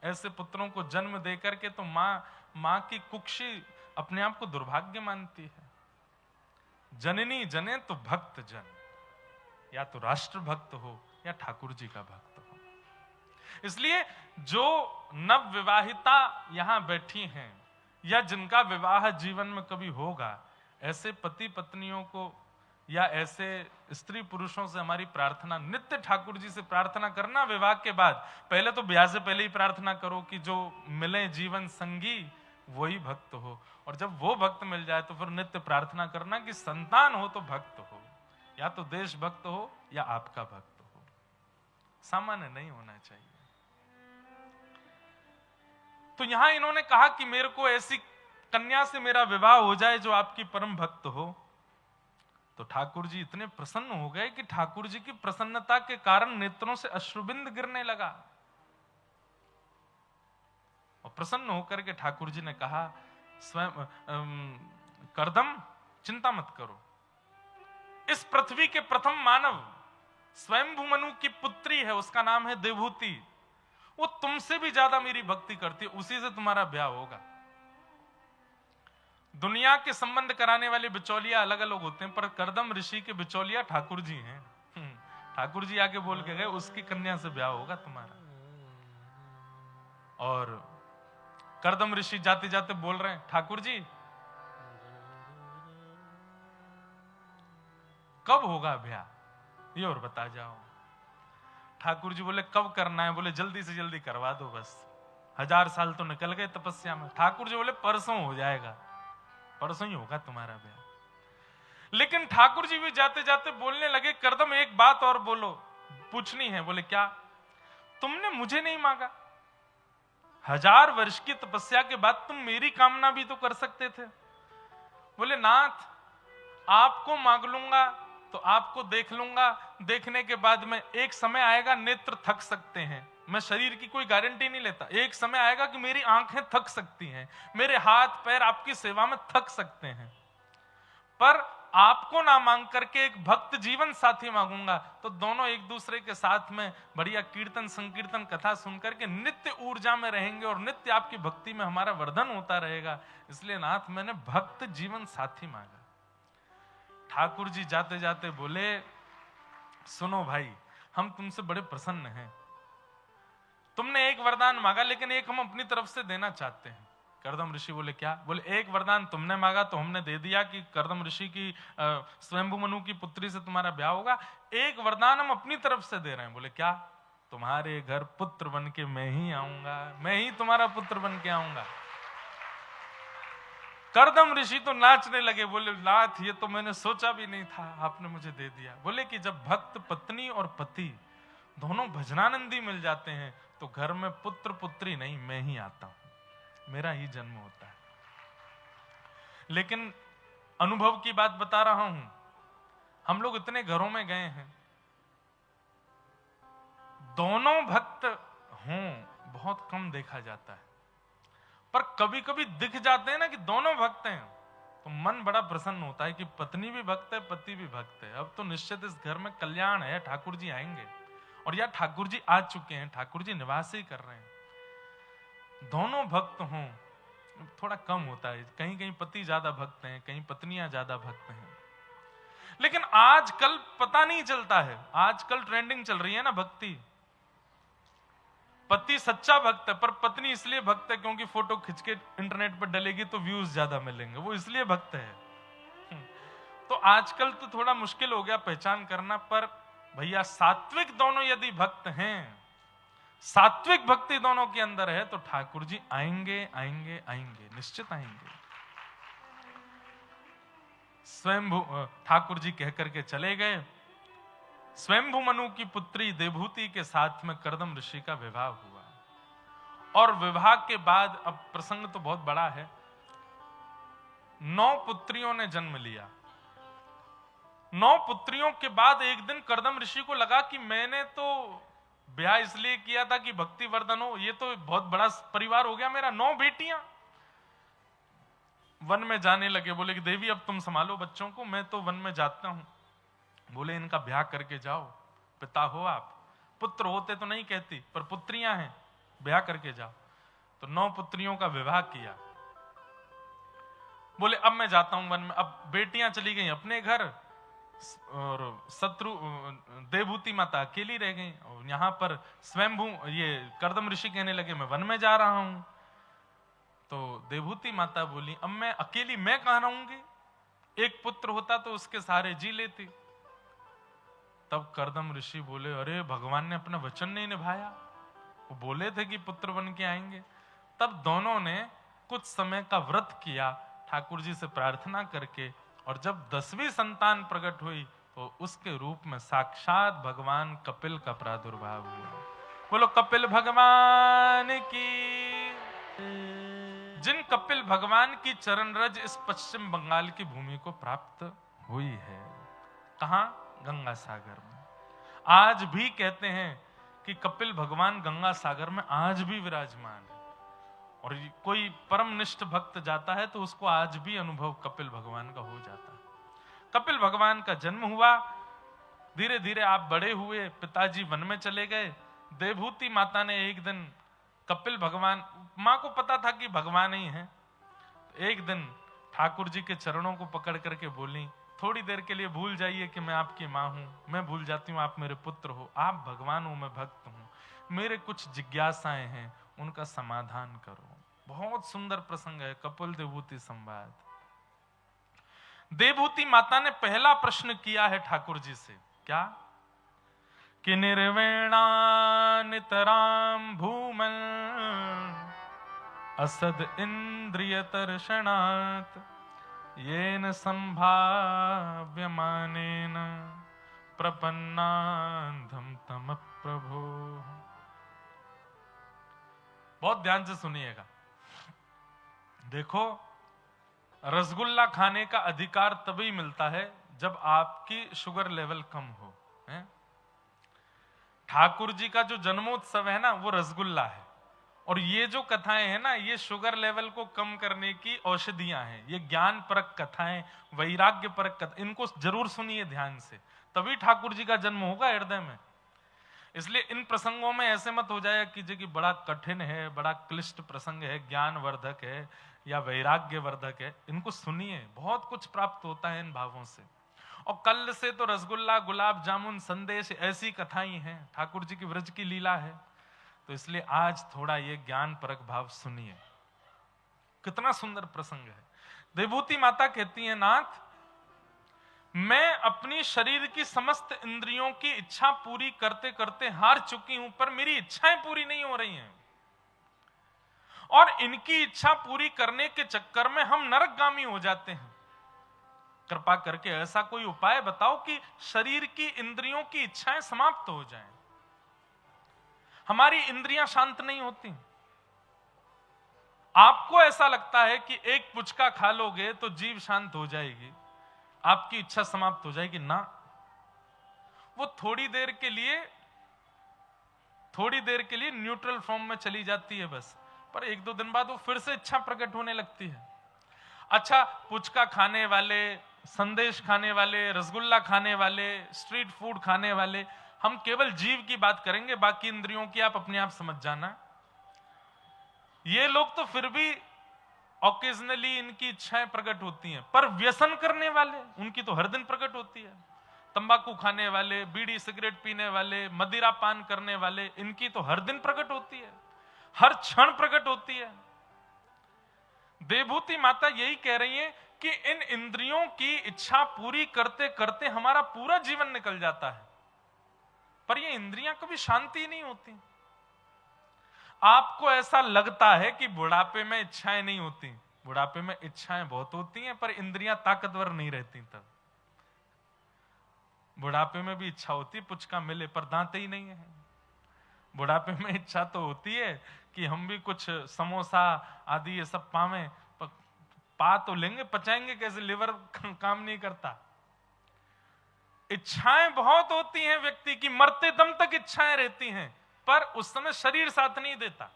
ऐसे पुत्रों को जन्म दे करके तो मां की कुक्षी अपने आप को दुर्भाग्य मानती है। जननी जने तो भक्त जन, या तो राष्ट्र भक्त हो या ठाकुर जी का भक्त हो। इसलिए जो नव विवाहिता यहां बैठी हैं या जिनका विवाह जीवन में कभी होगा, ऐसे पति पत्नियों को या ऐसे स्त्री पुरुषों से हमारी प्रार्थना, नित्य ठाकुर जी से प्रार्थना करना विवाह के बाद। पहले तो ब्याह से पहले ही प्रार्थना करो कि जो मिले जीवन संगी वही भक्त हो, और जब वो भक्त मिल जाए तो फिर नित्य प्रार्थना करना कि संतान हो तो भक्त हो, या तो देश भक्त हो या आपका भक्त हो, सामान्य नहीं होना चाहिए। तो यहां इन्होंने कहा कि मेरे को ऐसी कन्या से मेरा विवाह हो जाए जो आपकी परम भक्त हो। तो ठाकुर जी इतने प्रसन्न हो गए कि ठाकुर जी की प्रसन्नता के कारण नेत्रों से अश्रुबिंद गिरने लगा, और प्रसन्न होकर के ठाकुर जी ने कहा, स्वयं करदम चिंता मत करो, इस पृथ्वी के प्रथम मानव स्वयंभू मनु की पुत्री है, उसका नाम है देवहूति, वो तुमसे भी ज्यादा मेरी भक्ति करती है, उसी से तुम्हारा ब्याह होगा। दुनिया के संबंध कराने वाले बिचौलिया अलग अलग होते हैं, पर करदम ऋषि के बिचौलिया ठाकुर जी हैं। ठाकुर जी आके बोल के गए उसकी कन्या से ब्याह होगा तुम्हारा। और करदम ऋषि जाते जाते बोल रहे हैं, ठाकुर जी कब होगा ब्याह ये और बता जाओ। ठाकुर जी बोले कब करना है? बोले जल्दी से जल्दी करवा दो, बस 1000 साल तो निकल गए तपस्या में। ठाकुर जी बोले परसों हो जाएगा, परसों ही होगा तुम्हारा ब्याह। लेकिन ठाकुर जी भी जाते जाते बोलने लगे, करदम एक बात और बोलो, पूछनी है। बोले क्या? तुमने मुझे नहीं मांगा, 1000 वर्ष की तपस्या के बाद तुम मेरी कामना भी तो कर सकते थे। बोले नाथ आपको मांग लूंगा तो आपको देख लूंगा, देखने के बाद में एक समय आएगा नेत्र थक सकते हैं, मैं शरीर की कोई गारंटी नहीं लेता, एक समय आएगा कि मेरी आंखें थक सकती हैं, मेरे हाथ पैर आपकी सेवा में थक सकते हैं, पर आपको ना मांग करके एक भक्त जीवन साथी मांगूंगा, तो दोनों एक दूसरे के साथ में बढ़िया कीर्तन संकीर्तन कथा सुन करके नित्य ऊर्जा में रहेंगे और नित्य आपकी भक्ति में हमारा वर्धन होता रहेगा। इसलिए नाथ मैंने भक्त जीवन साथी मांगा। ठाकुर जी जाते जाते बोले, सुनो भाई, हम तुमसे बड़े प्रसन्न हैं, तुमने एक वरदान मांगा लेकिन एक हम अपनी तरफ से देना चाहते हैं। करदम ऋषि बोले क्या? बोले एक वरदान तुमने मांगा तो हमने दे दिया कि करदम ऋषि की स्वयंभू मनु की पुत्री से तुम्हारा ब्याह होगा, एक वरदान हम अपनी तरफ से दे रहे हैं। बोले क्या? तुम्हारे घर पुत्र बन के मैं ही आऊंगा, मैं ही तुम्हारा पुत्र बन के आऊंगा। करदम ऋषि तो नाचने लगे, बोले नाथ ये तो मैंने सोचा भी नहीं था, आपने मुझे दे दिया। बोले कि जब भक्त पत्नी और पति दोनों भजनानंदी मिल जाते हैं तो घर में पुत्र पुत्री नहीं, मैं ही आता हूं, मेरा ही जन्म होता है। लेकिन अनुभव की बात बता रहा हूं, हम लोग इतने घरों में गए हैं, दोनों भक्त हों बहुत कम देखा जाता है। पर कभी कभी दिख जाते हैं ना कि दोनों भक्त हैं, तो मन बड़ा प्रसन्न होता है कि पत्नी भी भक्त है, पति भी भक्त है। अब तो निश्चित इस घर में कल्याण है, ठाकुर जी आएंगे। और या ठाकुर जी आ चुके हैं, ठाकुर जी निवास ही कर रहे हैं। दोनों भक्त हों थोड़ा कम होता है। कहीं कहीं पति ज्यादा भक्त हैं, कहीं पत्नियां ज्यादा भक्त हैं। लेकिन आजकल पता नहीं चलता है। आजकल ट्रेंडिंग चल रही है ना भक्ति। पति सच्चा भक्त है, पर पत्नी इसलिए भक्त है क्योंकि फोटो खींच के इंटरनेट पर डलेगी तो व्यूज ज्यादा मिलेंगे, वो इसलिए भक्त है। तो आजकल तो थोड़ा मुश्किल हो गया पहचान करना। पर भैया सात्विक दोनों यदि भक्त हैं, सात्विक भक्ति दोनों के अंदर है, तो ठाकुर जी आएंगे आएंगे आएंगे, निश्चित आएंगे। स्वयंभू ठाकुर जी कहकर के चले गए। स्वयंभू मनु की पुत्री देवहूति के साथ में कर्दम ऋषि का विवाह हुआ। और विवाह के बाद, अब प्रसंग तो बहुत बड़ा है, 9 पुत्रियों ने जन्म लिया। 9 पुत्रियों के बाद एक दिन कर्दम ऋषि को लगा कि मैंने तो ब्याह इसलिए किया था कि भक्ति वर्धन हो, ये तो बहुत बड़ा परिवार हो गया मेरा, 9 बेटियां। वन में जाने लगे, बोले कि देवी अब तुम संभालो बच्चों को, मैं तो वन में जाता हूं। बोले इनका ब्याह करके जाओ, पिता हो आप। पुत्र होते तो नहीं कहती, पर पुत्रियां हैं, ब्याह करके जाओ। तो 9 पुत्रियों का विवाह किया। बोले अब मैं जाता हूं वन में। अब बेटियां चली गई अपने घर और देवहूति माता अकेली रह गई। और यहां पर स्वयंभू ये कर्दम ऋषि कहने लगे मैं वन में जा रहा हूं। तो देवहूति माता बोली अब मैं अकेली मैं कहां रहूंगी, एक पुत्र होता तो उसके सहारे जी लेती। तब कर्दम ऋषि बोले अरे भगवान ने अपना वचन नहीं निभाया, वो बोले थे कि पुत्र बन के आएंगे। तब दोनों ने कुछ समय का व्रत किया ठाकुर जी से प्रार्थना करके, और जब 10वीं संतान प्रकट हुई तो उसके रूप में साक्षात भगवान कपिल का प्रादुर्भाव हुआ। बोलो कपिल भगवान की। जिन कपिल भगवान की चरण रज इस पश्चिम बंगाल की भूमि को प्राप्त हुई है। कहां? गंगा सागर में। आज भी कहते हैं कि कपिल भगवान गंगा सागर में आज भी विराजमान है। और कोई परमनिष्ठ भक्त जाता है तो उसको आज भी अनुभव कपिल भगवान का हो जाता है। कपिल भगवान का जन्म हुआ, धीरे धीरे आप बड़े हुए, पिताजी वन में चले गए। देवहूति माता ने एक दिन कपिल भगवान, मां को पता था कि भगवान ही है, एक दिन ठाकुर जी के चरणों को पकड़ करके बोली थोड़ी देर के लिए भूल जाइए कि मैं आपकी मां हूं, मैं भूल जाती हूं आप मेरे पुत्र हो, आप भगवान हो मैं भक्त हूं, मेरे कुछ जिज्ञासाएं हैं उनका समाधान करो। बहुत सुंदर प्रसंग है कपिल देवहूति संवाद। देवहूति माता ने पहला प्रश्न किया है ठाकुर जी से, क्या? कि निर्वेणा नितराम भूमन असद इंद्रिय तर्षणात् येन संभाव्यमानेन प्रपन्नाधम तम प्रभो। बहुत ध्यान से सुनिएगा। देखो, रसगुल्ला खाने का अधिकार तभी मिलता है जब आपकी शुगर लेवल कम हो। ठाकुर जी का जो जन्मोत्सव है ना, वो रसगुल्ला है। और ये जो कथाएं हैं ना, ये शुगर लेवल को कम करने की औषधियां हैं। ये ज्ञान परक कथाएं, वैराग्य परक कथाएं, इनको जरूर सुनिए ध्यान से, तभी ठाकुर जी का जन्म होगा हृदय में। इसलिए इन प्रसंगों में ऐसे मत हो जाया कीजिए कि बड़ा कठिन है, बड़ा क्लिष्ट प्रसंग है, ज्ञान वर्धक है या वैराग्य वर्धक है। इनको सुनिए, बहुत कुछ प्राप्त होता है इन भावों से। और कल से तो रसगुल्ला, गुलाब जामुन, संदेश, ऐसी कथाएं हैं, ठाकुर जी की व्रज की लीला है। तो इसलिए आज थोड़ा ये ज्ञान परक भाव सुनिए। कितना सुंदर प्रसंग है। देवहूति माता कहती है, नाथ मैं अपनी शरीर की समस्त इंद्रियों की इच्छा पूरी करते करते हार चुकी हूं, पर मेरी इच्छाएं पूरी नहीं हो रही हैं। और इनकी इच्छा पूरी करने के चक्कर में हम नरकगामी हो जाते हैं। कृपा करके ऐसा कोई उपाय बताओ कि शरीर की इंद्रियों की इच्छाएं समाप्त हो जाएं। हमारी इंद्रियां शांत नहीं होती। आपको ऐसा लगता है कि एक पुचका खा लोगे तो जीभ शांत हो जाएगी, आपकी इच्छा समाप्त हो जाएगी। ना, वो थोड़ी देर के लिए थोड़ी देर के लिए न्यूट्रल फॉर्म में चली जाती है बस, पर 1-2 दिन बाद वो फिर से इच्छा प्रकट होने लगती है। अच्छा, पुचका खाने वाले, संदेश खाने वाले, रसगुल्ला खाने वाले, स्ट्रीट फूड खाने वाले, हम केवल जीव की बात करेंगे, बाकी इंद्रियों की आप अपने आप समझ जाना। ये लोग तो फिर भी ऑकेजनली इनकी इच्छाएं प्रकट होती हैं, पर व्यसन करने वाले उनकी तो हर दिन प्रकट होती है। तंबाकू खाने वाले, बीड़ी सिगरेट पीने वाले, मदिरा पान करने वाले, इनकी तो हर दिन प्रकट होती है, हर क्षण प्रकट होती है। देवभूति माता यही कह रही है कि इन इंद्रियों की इच्छा पूरी करते करते हमारा पूरा जीवन निकल जाता है, पर ये इंद्रियां कभी शांति नहीं होती। आपको ऐसा लगता है कि बुढ़ापे में इच्छाएं नहीं होती, बुढ़ापे में इच्छाएं बहुत होती हैं, पर इंद्रियां ताकतवर नहीं रहती। तब बुढ़ापे में भी इच्छा होती है पुचका मिले, पर दांत ही नहीं है। बुढ़ापे में इच्छा तो होती है कि हम भी कुछ समोसा आदि ये सब पावें, पा तो लेंगे, पचाएंगे कैसे, लिवर काम नहीं करता। इच्छाएं बहुत होती हैं व्यक्ति की, मरते दम तक इच्छाएं रहती हैं, पर उस समय शरीर साथ नहीं देता।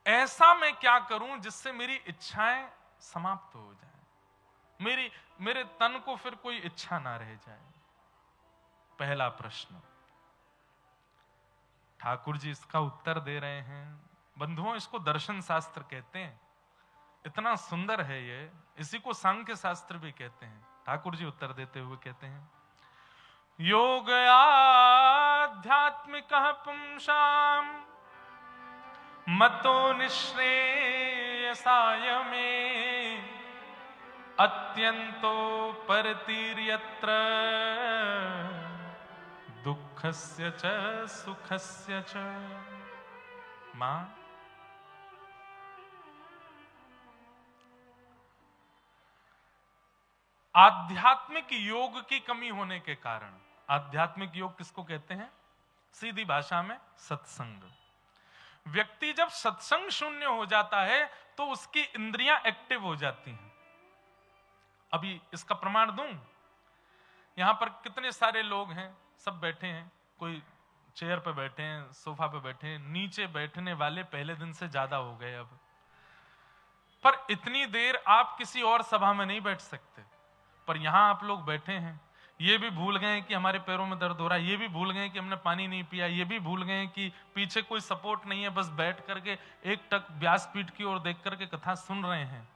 ऐसा मैं क्या करूं जिससे मेरी इच्छाएं समाप्त हो जाएं, मेरे तन को फिर कोई इच्छा ना रह जाए। पहला प्रश्न ठाकुर जी इसका उत्तर दे रहे हैं। बंधुओं, इसको दर्शन शास्त्र कहते हैं। इतना सुंदर है ये, इसी को सांख्य शास्त्र भी कहते हैं। ठाकुर जी उत्तर देते हुए कहते हैं, योग आध्यात्मिकः पुंसाम मतो निःश्रेयसाय मे अत्यंतो परतीर्यत्र दुःखस्य च सुखस्य च। मां, आध्यात्मिक योग की कमी होने के कारण, आध्यात्मिक योग किसको कहते हैं? सीधी भाषा में सत्संग। व्यक्ति जब सत्संग शून्य हो जाता है तो उसकी इंद्रियां एक्टिव हो जाती हैं। अभी इसका प्रमाण दूं, यहां पर कितने सारे लोग हैं, सब बैठे हैं, कोई चेयर पे बैठे हैं, सोफा पे बैठे हैं, नीचे बैठने वाले पहले दिन से ज्यादा हो गए अब। पर इतनी देर आप किसी और सभा में नहीं बैठ सकते, पर यहां आप लोग बैठे हैं। ये भी भूल गए कि हमारे पैरों में दर्द हो रहा है, ये भी भूल गए कि हमने पानी नहीं पिया, ये भी भूल गए कि पीछे कोई सपोर्ट नहीं है, बस बैठ करके एक टक व्यासपीठ की ओर देख करके कथा सुन रहे हैं।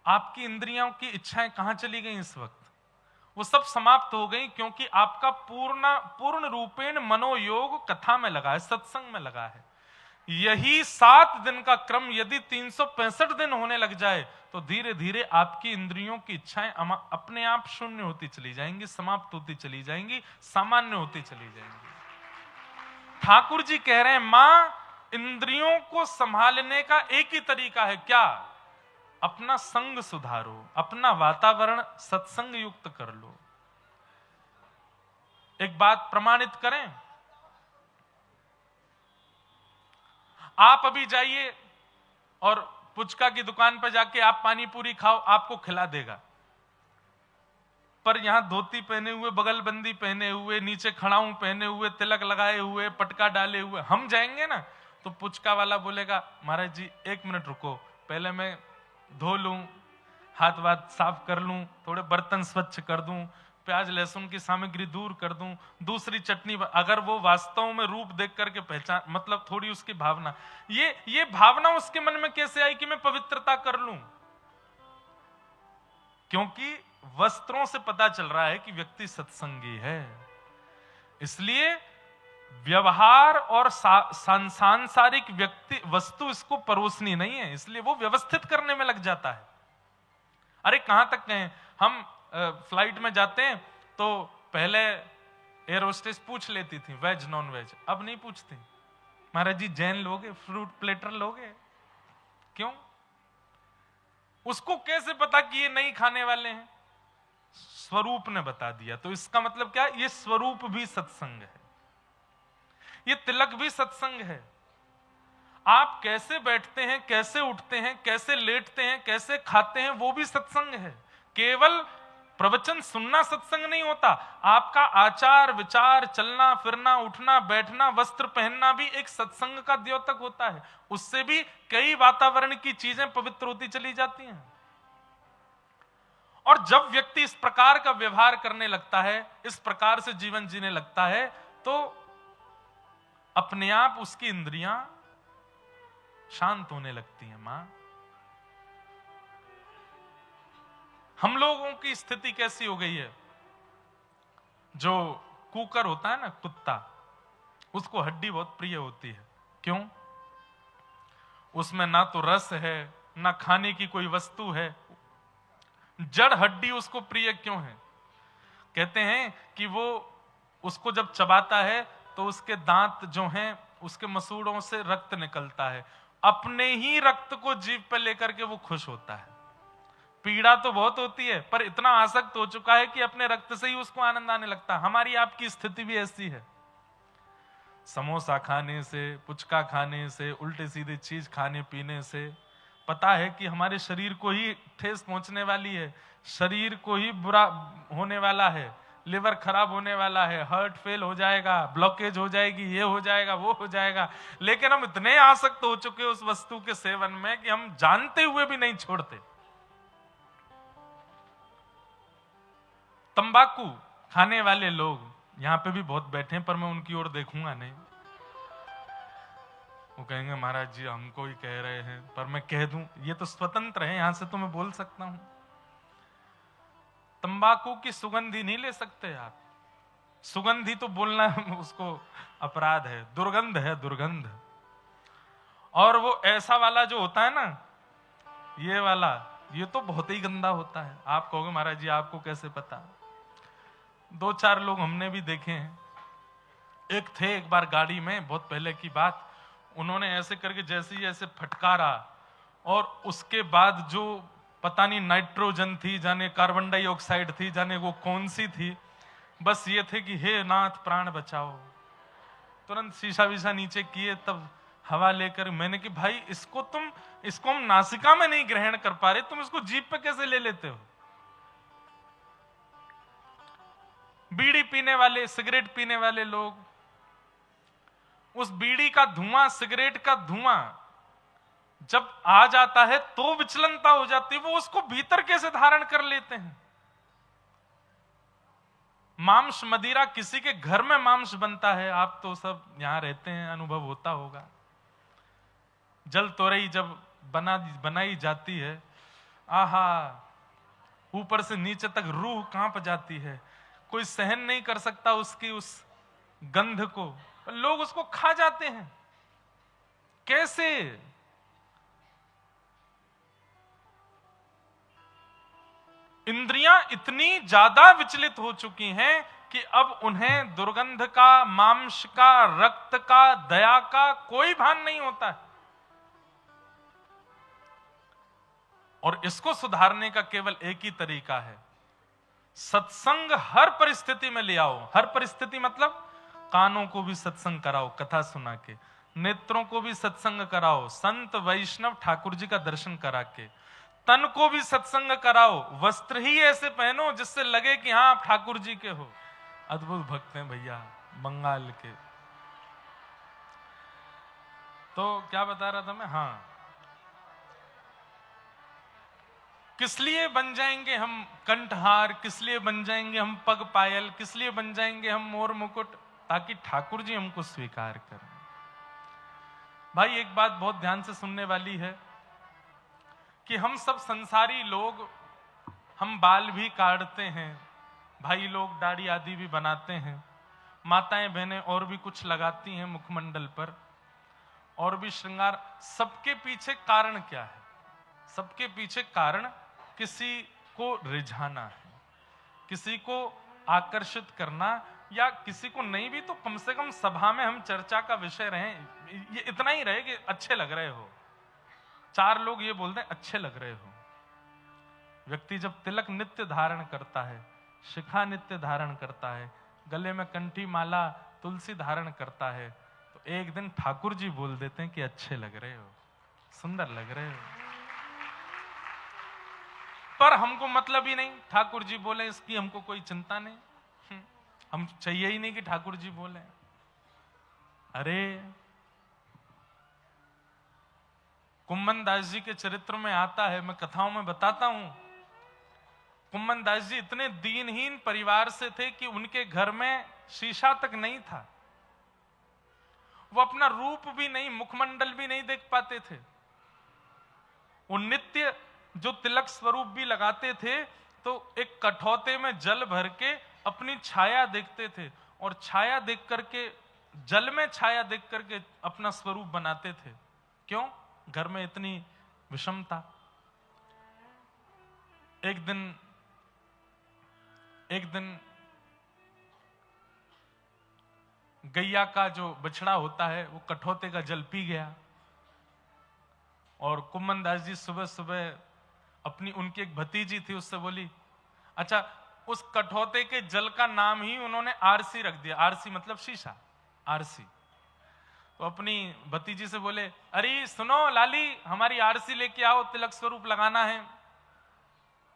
आपकी इंद्रियों की इच्छाएं कहां चली गई इस वक्त? वो सब समाप्त हो गई, क्योंकि आपका पूर्ण रूपेण मनोयोग कथा में लगा है, सत्संग में लगा है। यही 7 दिन का क्रम यदि 365 दिन होने लग जाए तो धीरे धीरे आपकी इंद्रियों की इच्छाएं अपने आप शून्य होती चली जाएंगी, समाप्त होती चली जाएंगी, सामान्य होती चली जाएंगी। ठाकुर जी कह रहे हैं, मां, इंद्रियों को संभालने का एक ही तरीका है, क्या? अपना संग सुधारो, अपना वातावरण सत्संग युक्त कर लो। एक बात प्रमाणित करें, आप अभी जाइए और पुचका की दुकान पर जाके आप पानी पूरी खाओ, आपको खिला देगा। पर यहां धोती पहने हुए, बगलबंदी पहने हुए, नीचे खड़ाऊं पहने हुए, तिलक लगाए हुए, पटका डाले हुए हम जाएंगे ना, तो पुचका वाला बोलेगा, महाराज जी 1 मिनट रुको, पहले मैं धो लूं, हाथ वाथ साफ कर लूं, थोड़े बर्तन स्वच्छ कर दूं, प्याज लहसुन की सामग्री दूर कर दूं, दूसरी चटनी। अगर वो वास्तव में रूप देख करके पहचान, मतलब थोड़ी उसकी भावना, ये भावना उसके मन में कैसे आई कि मैं पवित्रता कर लूं? क्योंकि वस्त्रों से पता चल रहा है कि व्यक्ति सत्संगी है। इसलिए व्यवहार और सांसारिक व्यक्ति वस्तु इसको परोसनी नहीं है, इसलिए वो व्यवस्थित करने में लग जाता है। अरे कहां तक कहें, हम फ्लाइट में जाते हैं तो पहले एयर होस्टेस पूछ लेती थी वेज नॉन वेज, अब नहीं पूछती। महाराज जी जैन लोगे, फ्रूट प्लेटर लोगे? क्यों? उसको कैसे पता कि ये नहीं खाने वाले हैं? स्वरूप ने बता दिया। तो इसका मतलब क्या? ये स्वरूप भी सत्संग है, ये तिलक भी सत्संग है। आप कैसे बैठते हैं, कैसे उठते हैं, कैसे लेटते हैं, कैसे खाते हैं, वो भी सत्संग है। केवल प्रवचन सुनना सत्संग नहीं होता, आपका आचार विचार, चलना फिरना, उठना बैठना, वस्त्र पहनना भी एक सत्संग का द्योतक होता है। उससे भी कई वातावरण की चीजें पवित्र होती चली जाती हैं। और जब व्यक्ति इस प्रकार का व्यवहार करने लगता है, इस प्रकार से जीवन जीने लगता है, तो अपने आप उसकी इंद्रियां शांत होने लगती हैं। मां, हम लोगों की स्थिति कैसी हो गई है, जो कुकर होता है ना, कुत्ता, उसको हड्डी बहुत प्रिय होती है। क्यों? उसमें ना तो रस है, ना खाने की कोई वस्तु है, जड़ हड्डी उसको प्रिय क्यों है? कहते हैं कि वो उसको जब चबाता है तो उसके दांत जो हैं, उसके मसूड़ों से रक्त निकलता है, अपने ही रक्त को जीभ पर लेकर के वो खुश होता है। पीड़ा तो बहुत होती है, पर इतना आसक्त हो चुका है कि अपने रक्त से ही उसको आनंद आने लगता है। हमारी आपकी स्थिति भी ऐसी है। समोसा खाने से, पुचका खाने से, उल्टे सीधे चीज खाने पीने से पता है कि हमारे शरीर को ही ठेस पहुंचने वाली है, शरीर को ही बुरा होने वाला है, लिवर खराब होने वाला है, हार्ट फेल हो जाएगा, ब्लॉकेज हो जाएगी, ये हो जाएगा, वो हो जाएगा। लेकिन हम इतने आसक्त हो चुके उस वस्तु के सेवन में कि हम जानते हुए भी नहीं छोड़ते। तंबाकू खाने वाले लोग यहां पे भी बहुत बैठे हैं, पर मैं उनकी ओर देखूंगा नहीं। वो कहेंगे महाराज जी हमको ही कह रहे हैं, पर मैं कह दूं, ये तो स्वतंत्र है, यहां से तो मैं बोल सकता हूं। तंबाकू की सुगंधी नहीं ले सकते आप। सुगंधी तो बोलना उसको अपराध है, दुर्गंध है, दुर्गंध। और वो ऐसा वाला जो होता है ना, ये वाला, ये तो बहुत ही गंदा होता है। आप कहोगे महाराज जी आपको कैसे पता? 2-4 लोग हमने भी देखे हैं। एक थे, एक बार गाड़ी में, बहुत पहले की बात, उन्होंने ऐसे करके जैसे ही ऐसे फटकारा, और उसके बाद जो पता नहीं नाइट्रोजन थी, जाने कार्बन डाइऑक्साइड थी, जाने वो कौन सी थी, बस ये थे कि हे नाथ प्राण बचाओ। तुरंत शीशा वीशा नीचे किए, तब हवा लेकर मैंने कि भाई इसको हम नासिका में नहीं ग्रहण कर पा रहे, तुम इसको जीभ पे कैसे ले लेते हो? बीड़ी पीने वाले, सिगरेट पीने वाले लोग, उस बीड़ी का धुआं, सिगरेट का धुआं जब आ जाता है तो विचलनता हो जाती है, वो उसको भीतर कैसे धारण कर लेते हैं? मांस मदिरा, किसी के घर में मांस बनता है, आप तो सब यहां रहते हैं, अनुभव होता होगा। जल तोरई जब बनाई जाती है, आहा, ऊपर से नीचे तक रूह कांप जाती है, कोई सहन नहीं कर सकता उसकी उस गंध को, लोग उसको खा जाते हैं। कैसे? इंद्रियां इतनी ज्यादा विचलित हो चुकी हैं कि अब उन्हें दुर्गंध का, मांस का, रक्त का, दया का कोई भान नहीं होता है। और इसको सुधारने का केवल एक ही तरीका है, सत्संग हर परिस्थिति में ले आओ। हर परिस्थिति मतलब कानों को भी सत्संग कराओ कथा सुना के, नेत्रों को भी सत्संग कराओ संत वैष्णव ठाकुर जी का दर्शन करा के, तन को भी सत्संग कराओ, वस्त्र ही ऐसे पहनो जिससे लगे कि हाँ आप ठाकुर जी के हो। अद्भुत भक्त हैं भैया बंगाल के। तो क्या बता रहा था मैं? हाँ, किस लिए बन जाएंगे हम कंठहार, किस लिए बन जाएंगे हम पग पायल, किस लिए बन जाएंगे हम मोर मुकुट? ताकि ठाकुर जी हमको स्वीकार करें। भाई एक बात बहुत ध्यान से सुनने वाली है कि हम सब संसारी लोग, हम बाल भी काटते हैं, भाई लोग दाढ़ी आदि भी बनाते हैं, माताएं बहनें और भी कुछ लगाती हैं मुखमंडल पर, और भी श्रृंगार। सबके पीछे कारण क्या है? सबके पीछे कारण किसी को रिझाना है, किसी को आकर्षित करना, या किसी को नहीं भी तो कम से कम सभा में हम चर्चा का विषय रहें। ये इतना ही रहे कि अच्छे लग रहे हो, 4 लोग ये बोलते हैं अच्छे लग रहे हो। व्यक्ति जब तिलक नित्य धारण करता है, शिखा नित्य धारण करता है, गले में कंठी माला तुलसी धारण करता है, तो एक दिन ठाकुर जी बोल देते हैं कि अच्छे लग रहे हो, सुंदर लग रहे हो। पर हमको मतलब ही नहीं। ठाकुर जी बोले इसकी हमको कोई चिंता नहीं, हम चाहिए ही नहीं कि ठाकुर जी बोले। अरे कुम्मन दास जी के चरित्र में आता है, मैं कथाओं में बताता हूं, कुम्मन दास जी इतने दीनहीन परिवार से थे कि उनके घर में शीशा तक नहीं था। वो अपना रूप भी नहीं, मुखमंडल भी नहीं देख पाते थे। वो नित्य जो तिलक स्वरूप भी लगाते थे तो एक कठौते में जल भर के अपनी छाया देखते थे, और छाया देख करके, जल में छाया देख करके अपना स्वरूप बनाते थे। क्यों? घर में इतनी विषमता। एक दिन गैया का जो बछड़ा होता है वो कठौते का जल पी गया, और कुम्मन दास जी सुबह सुबह अपनी, उनकी एक भतीजी थी, उससे बोली, अच्छा उस कठौते के जल का नाम ही उन्होंने आरसी रख दिया। आरसी मतलब शीशा, आरसी। तो अपनी भतीजी से बोले, अरे सुनो लाली, हमारी आरसी लेके आओ, तिलक स्वरूप लगाना है,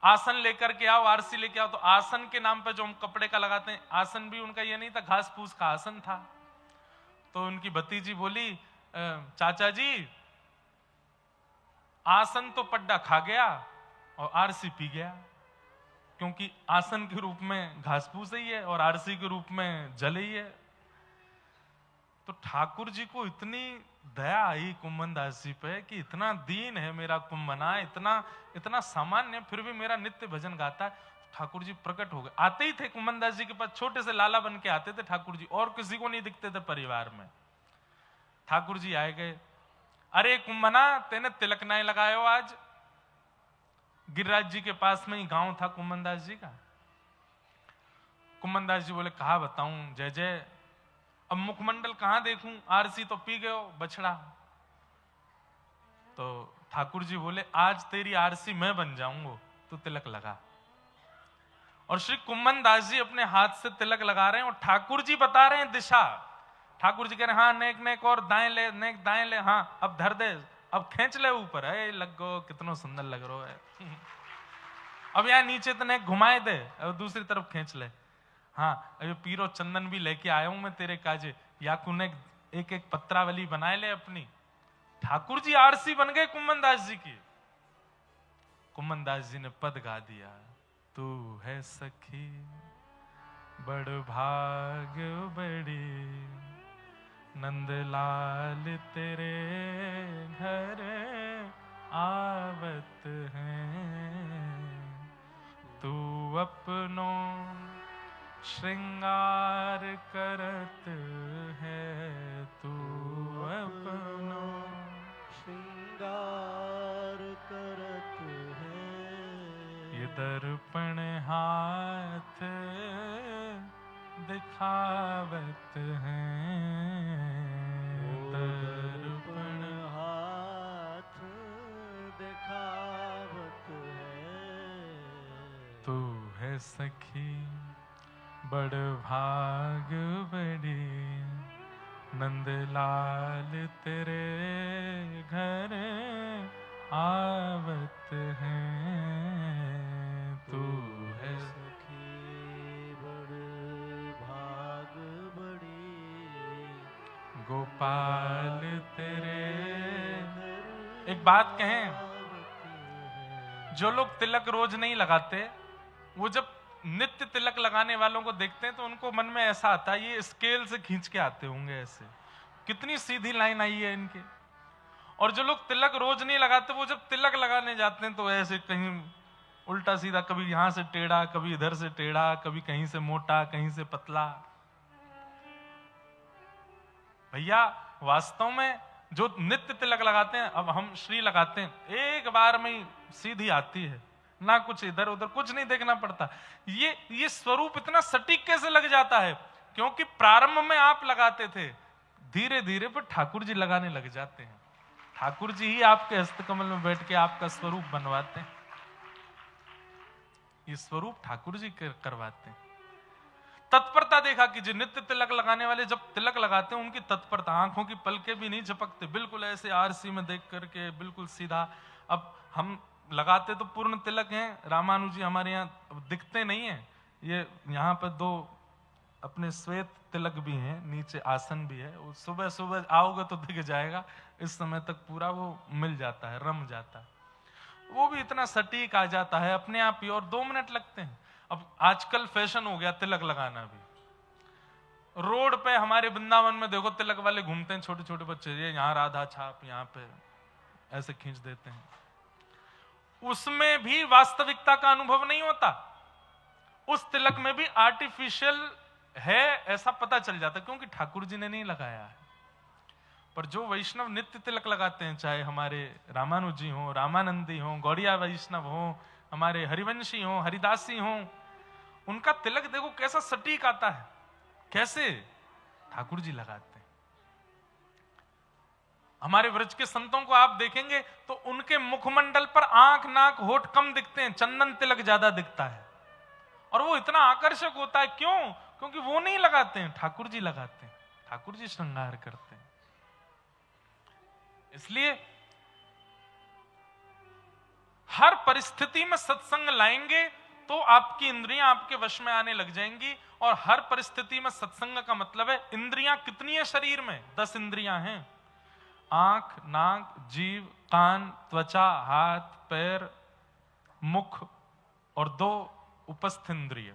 आसन लेकर के आओ, आरसी लेके आओ। तो आसन के नाम पे जो हम कपड़े का लगाते हैं, आसन भी उनका ये नहीं था, घास फूस का आसन था। तो उनकी भतीजी बोली, चाचा जी आसन तो पड्डा खा गया और आरसी पी गया, क्योंकि आसन के रूप में घास फूस ही है और आरसी के रूप में जल ही है। तो ठाकुर जी को इतनी दया आई कुम्मन दास जी पे कि इतना दीन है मेरा कुम्मना, इतना सामान्य, फिर भी मेरा नित्य भजन गाता है। ठाकुर जी प्रकट हो गए। आते ही थे कुम्मन दास जी के पास, छोटे से लाला बन के आते थे ठाकुर जी, और किसी को नहीं दिखते थे परिवार में। ठाकुर जी आए गए, अरे कुम्मना तेने तिलक नहीं लगाए हो आज? गिरिराज जी के पास में ही गांव था कुम्मन दास जी का। कुम्मन दास जी बोले, कहा बताऊं जय जय, अब मुखमंडल कहां देखूं, आरसी तो पी गए हो बछड़ा। तो ठाकुर जी बोले, आज तेरी आरसी मैं बन जाऊंगा, तू तिलक लगा। और श्री कुम्मन दास जी अपने हाथ से तिलक लगा रहे हैं और ठाकुर जी बता रहे हैं दिशा। ठाकुर जी कह रहे हैं, हाँ नेक नेक और दाएं ले, नेक दाएं ले, हाँ अब धर दे, अब खींच ले ऊपर, है लग गो, कितना सुंदर लग रहा है। अब यहाँ नीचे तने घुमाए दे, अब दूसरी तरफ खींच ले। हाँ अभी पीरो चंदन भी लेके आया हूं मैं तेरे काजे, याकू ने एक एक पत्रावली बनाए ले अपनी। ठाकुर जी आरसी बन गए कुम्मन दास जी की। कुम्मन दास जी ने पद गा दिया, तू है सखी बड़ भाग बड़ी, नंदलाल तेरे घर आवत हैं, तू अपनो श्रृंगार करत है, तू अपनो श्रृंगार करत है। ये दर्पण हाथ दिखावत है, दर्पण हाथ दिखावत है, तू है सखी बड़ भाग बड़ी, नंदलाल तेरे घर आवत हैं, तू है सखी बड़ भाग बड़ी, गोपाल तेरे। एक बात कहें, जो लोग तिलक रोज नहीं लगाते, वो जब नित्य तिलक लगाने वालों को देखते हैं तो उनको मन में ऐसा आता है, ये स्केल से खींच के आते होंगे, ऐसे कितनी सीधी लाइन आई है इनके। और जो लोग तिलक रोज नहीं लगाते, वो जब तिलक लगाने जाते हैं तो ऐसे कहीं उल्टा सीधा, कभी यहां से टेढ़ा, कभी इधर से टेढ़ा, कभी कहीं से मोटा, कहीं से पतला। भैया वास्तव में जो नित्य तिलक लगाते हैं, अब हम श्री लगाते हैं, एक बार में ही सीधी आती है, ना कुछ इधर उधर कुछ नहीं देखना पड़ता। ये स्वरूप इतना सटीक कैसे लग जाता है? क्योंकि प्रारंभ में आप लगाते थे, धीरे धीरे पर ठाकुर जी लगाने लग जाते हैं। ठाकुर जी ही आपके हस्तकमल में बैठ के आपका स्वरूप बनवाते हैं। ये स्वरूप ठाकुर जी करवाते हैं। तत्परता देखा कि जो नित्य तिलक लगाने वाले जब तिलक लगाते हैं, उनकी तत्परता, आंखों की पलकें भी नहीं झपकते, बिल्कुल ऐसे आरसी में देख करके बिल्कुल सीधा। अब हम लगाते तो पूर्ण तिलक हैं, रामानुज जी हमारे यहाँ दिखते नहीं है। ये यहाँ पर दो अपने श्वेत तिलक भी हैं, नीचे आसन भी है, वो सुबह सुबह आओगे तो दिख जाएगा, इस समय तक पूरा वो मिल जाता है, रम जाता है, वो भी इतना सटीक आ जाता है अपने आप ही, और 2 मिनट लगते हैं। अब आजकल फैशन हो गया तिलक लगाना भी, रोड पे हमारे वृंदावन में देखो तिलक वाले घूमते हैं, छोटे छोटे बच्चे, ये यहाँ राधा छाप, यहाँ पे ऐसे खींच देते हैं, उसमें भी वास्तविकता का अनुभव नहीं होता, उस तिलक में भी आर्टिफिशियल है ऐसा पता चल जाता, क्योंकि ठाकुर जी ने नहीं लगाया है। पर जो वैष्णव नित्य तिलक लगाते हैं, चाहे हमारे रामानुज जी हो, रामानंदी हो, गौड़िया वैष्णव हो, हमारे हरिवंशी हो, हरिदासी हो, उनका तिलक देखो कैसा सटीक आता है, कैसे ठाकुर जी लगाते हैं। हमारे व्रज के संतों को आप देखेंगे तो उनके मुखमंडल पर आंख नाक होठ कम दिखते हैं, चंदन तिलक ज्यादा दिखता है, और वो इतना आकर्षक होता है। क्यों? क्योंकि वो नहीं लगाते हैं, ठाकुर जी लगाते हैं, ठाकुर जी श्रृंगार करते हैं। इसलिए हर परिस्थिति में सत्संग लाएंगे तो आपकी इंद्रियां आपके वश में आने लग जाएंगी, और हर परिस्थिति में सत्संग का मतलब है, इंद्रियां कितनी है शरीर में? 10 इंद्रियां हैं, आंख, नाक, जीभ, कान, त्वचा, हाथ, पैर, मुख और 2 उपस्थ इंद्रिय।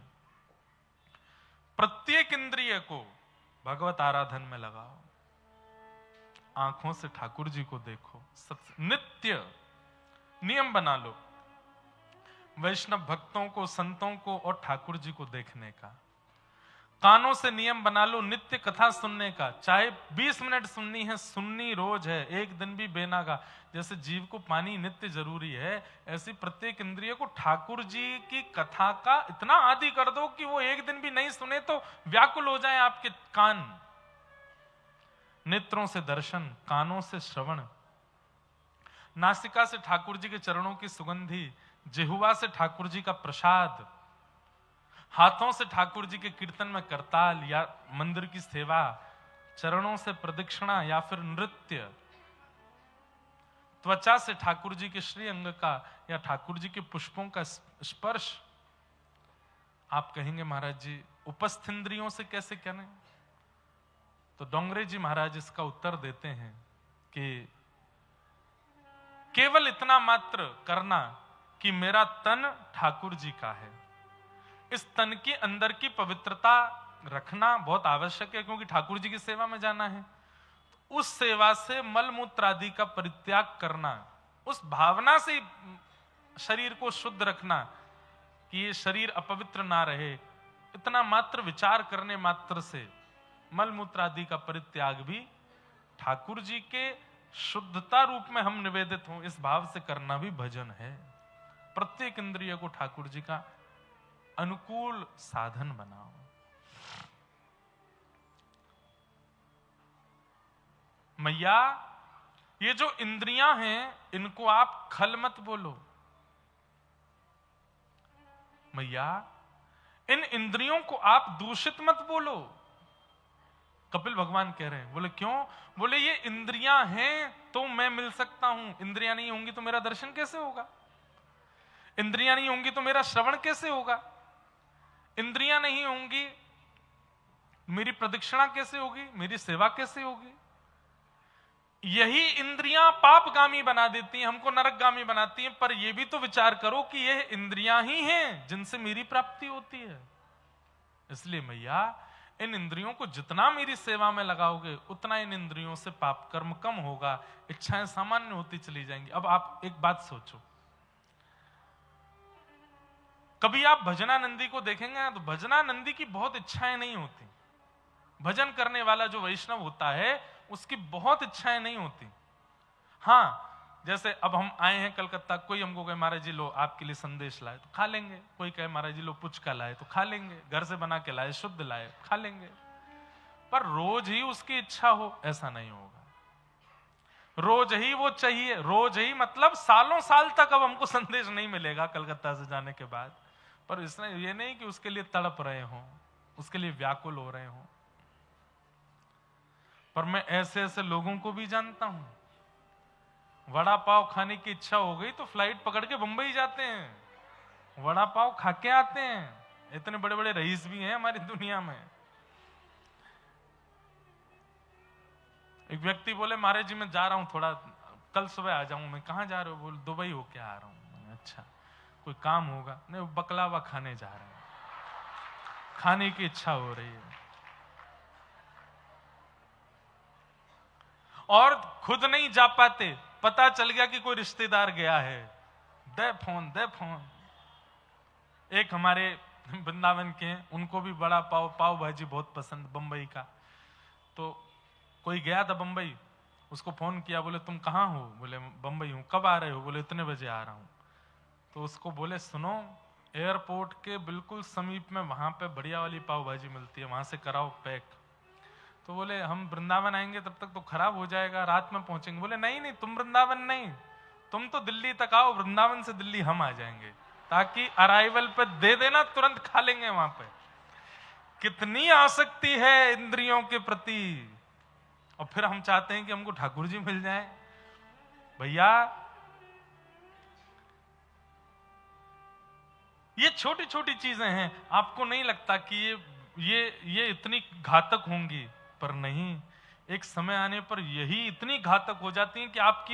प्रत्येक इंद्रिय को भगवत आराधन में लगाओ, आंखों से ठाकुर जी को देखो, नित्य नियम बना लो वैष्णव भक्तों को, संतों को और ठाकुर जी को देखने का। कानों से नियम बना लो नित्य कथा सुनने का, चाहे 20 मिनट सुननी है, सुननी रोज है, एक दिन भी बेनागा। जैसे जीव को पानी नित्य जरूरी है, ऐसी प्रत्येक इंद्रिय को ठाकुर जी की कथा का इतना आदी कर दो कि वो एक दिन भी नहीं सुने तो व्याकुल हो जाए आपके कान। नेत्रों से दर्शन, कानों से श्रवण, नासिका से ठाकुर जी के चरणों की सुगंधी, जिह्वा से ठाकुर जी का प्रसाद, हाथों से ठाकुर जी के कीर्तन में करताल या मंदिर की सेवा, चरणों से प्रदक्षिणा या फिर नृत्य, त्वचा से ठाकुर जी के श्री अंग का या ठाकुर जी के पुष्पों का स्पर्श। आप कहेंगे महाराज जी उपस्थ इंद्रियों से कैसे करें? तो डोंगरे जी महाराज इसका उत्तर देते हैं कि केवल इतना मात्र करना कि मेरा तन ठाकुर जी का है, इस तन के अंदर की पवित्रता रखना बहुत आवश्यक है, क्योंकि ठाकुर जी की सेवा में जाना है। उस सेवा से मल मूत्र आदि का परित्याग करना, उस भावना से शरीर को शुद्ध रखना कि ये शरीर अपवित्र ना रहे, इतना मात्र विचार करने मात्र से मल मूत्र आदि का परित्याग भी ठाकुर जी के शुद्धता रूप में हम निवेदित हों, इस भाव से करना भी भजन है। प्रत्येक इंद्रिय को ठाकुर जी का अनुकूल साधन बनाओ। मैया ये जो इंद्रियां हैं इनको आप खल मत बोलो। मैया इन इंद्रियों को आप दूषित मत बोलो। कपिल भगवान कह रहे हैं, बोले क्यों? बोले ये इंद्रियां हैं तो मैं मिल सकता हूं, इंद्रियां नहीं होंगी तो मेरा दर्शन कैसे होगा, इंद्रियां नहीं होंगी तो मेरा श्रवण कैसे होगा, इंद्रियां नहीं होंगी मेरी प्रदक्षिणा कैसे होगी, मेरी सेवा कैसे होगी। यही इंद्रियां पापगामी बना देती हैं, हमको नरकगामी बनाती हैं। पर यह भी तो विचार करो कि यह इंद्रियां ही हैं जिनसे मेरी प्राप्ति होती है। इसलिए मैया इन इंद्रियों को जितना मेरी सेवा में लगाओगे उतना इन इंद्रियों से पाप कर्म कम होगा, इच्छाएं सामान्य होती चली जाएंगी। अब आप एक बात सोचो, कभी आप भजनानंदी को देखेंगे तो भजनानंदी की बहुत इच्छाएं नहीं होती। भजन करने वाला जो वैष्णव होता है उसकी बहुत इच्छाएं नहीं होती। हाँ, जैसे अब हम आए हैं कलकत्ता, कोई हमको कहे महाराज जी लो आपके लिए संदेश लाए तो खा लेंगे, कोई कहे महाराज जी लो पुचका लाए तो खा लेंगे, घर से बना के लाए शुद्ध लाए खा लेंगे। पर रोज ही उसकी इच्छा हो ऐसा नहीं होगा। रोज ही वो चाहिए, रोज ही मतलब सालों साल तक अब हमको संदेश नहीं मिलेगा कलकत्ता से जाने के बाद। पर इसने ये नहीं कि उसके लिए तड़प रहे हों, उसके लिए व्याकुल हो रहे हों। पर मैं ऐसे ऐसे लोगों को भी जानता हूं वड़ा पाव खाने की इच्छा हो गई तो फ्लाइट पकड़ के बंबई जाते हैं, वड़ा पाव खा के आते हैं। इतने बड़े बड़े रईस भी हैं हमारी दुनिया में। एक व्यक्ति बोले महाराज जी मैं जा रहा हूं, थोड़ा कल सुबह आ जाऊं। मैं कहां जा रहे हो? बोल दुबई होके आ रहा हूं। अच्छा, कोई काम होगा? नहीं, बकलावा खाने जा रहे हैं, खाने की इच्छा हो रही है। और खुद नहीं जा पाते, पता चल गया कि कोई रिश्तेदार गया है, दे फोन दे फोन। एक हमारे वृंदावन के हैं, उनको भी बड़ा पाव भाजी बहुत पसंद, बंबई का। तो कोई गया था बंबई, उसको फोन किया, बोले तुम कहाँ हो? बोले बंबई हूँ। कब आ रहे हो? बोले इतने बजे आ रहा हूँ। तो उसको बोले सुनो, एयरपोर्ट के बिल्कुल समीप में वहां पे बढ़िया वाली पाव भाजी मिलती है, वहां से कराओ पैक। तो बोले हम वृंदावन आएंगे तब तक तो खराब हो जाएगा, रात में पहुंचेंगे। बोले नहीं नहीं, तुम वृंदावन नहीं, तुम तो दिल्ली तक आओ, वृंदावन से दिल्ली हम आ जाएंगे, ताकि अराइवल पे दे देना, तुरंत खा लेंगे वहां पे। कितनी आसक्ति है इंद्रियों के प्रति। और फिर हम चाहते हैं कि हमको ठाकुर जी मिल जाए। भैया ये छोटी छोटी चीजें हैं, आपको नहीं लगता कि ये इतनी घातक होंगी, पर नहीं, एक समय आने पर यही इतनी घातक हो जाती हैं कि आपकी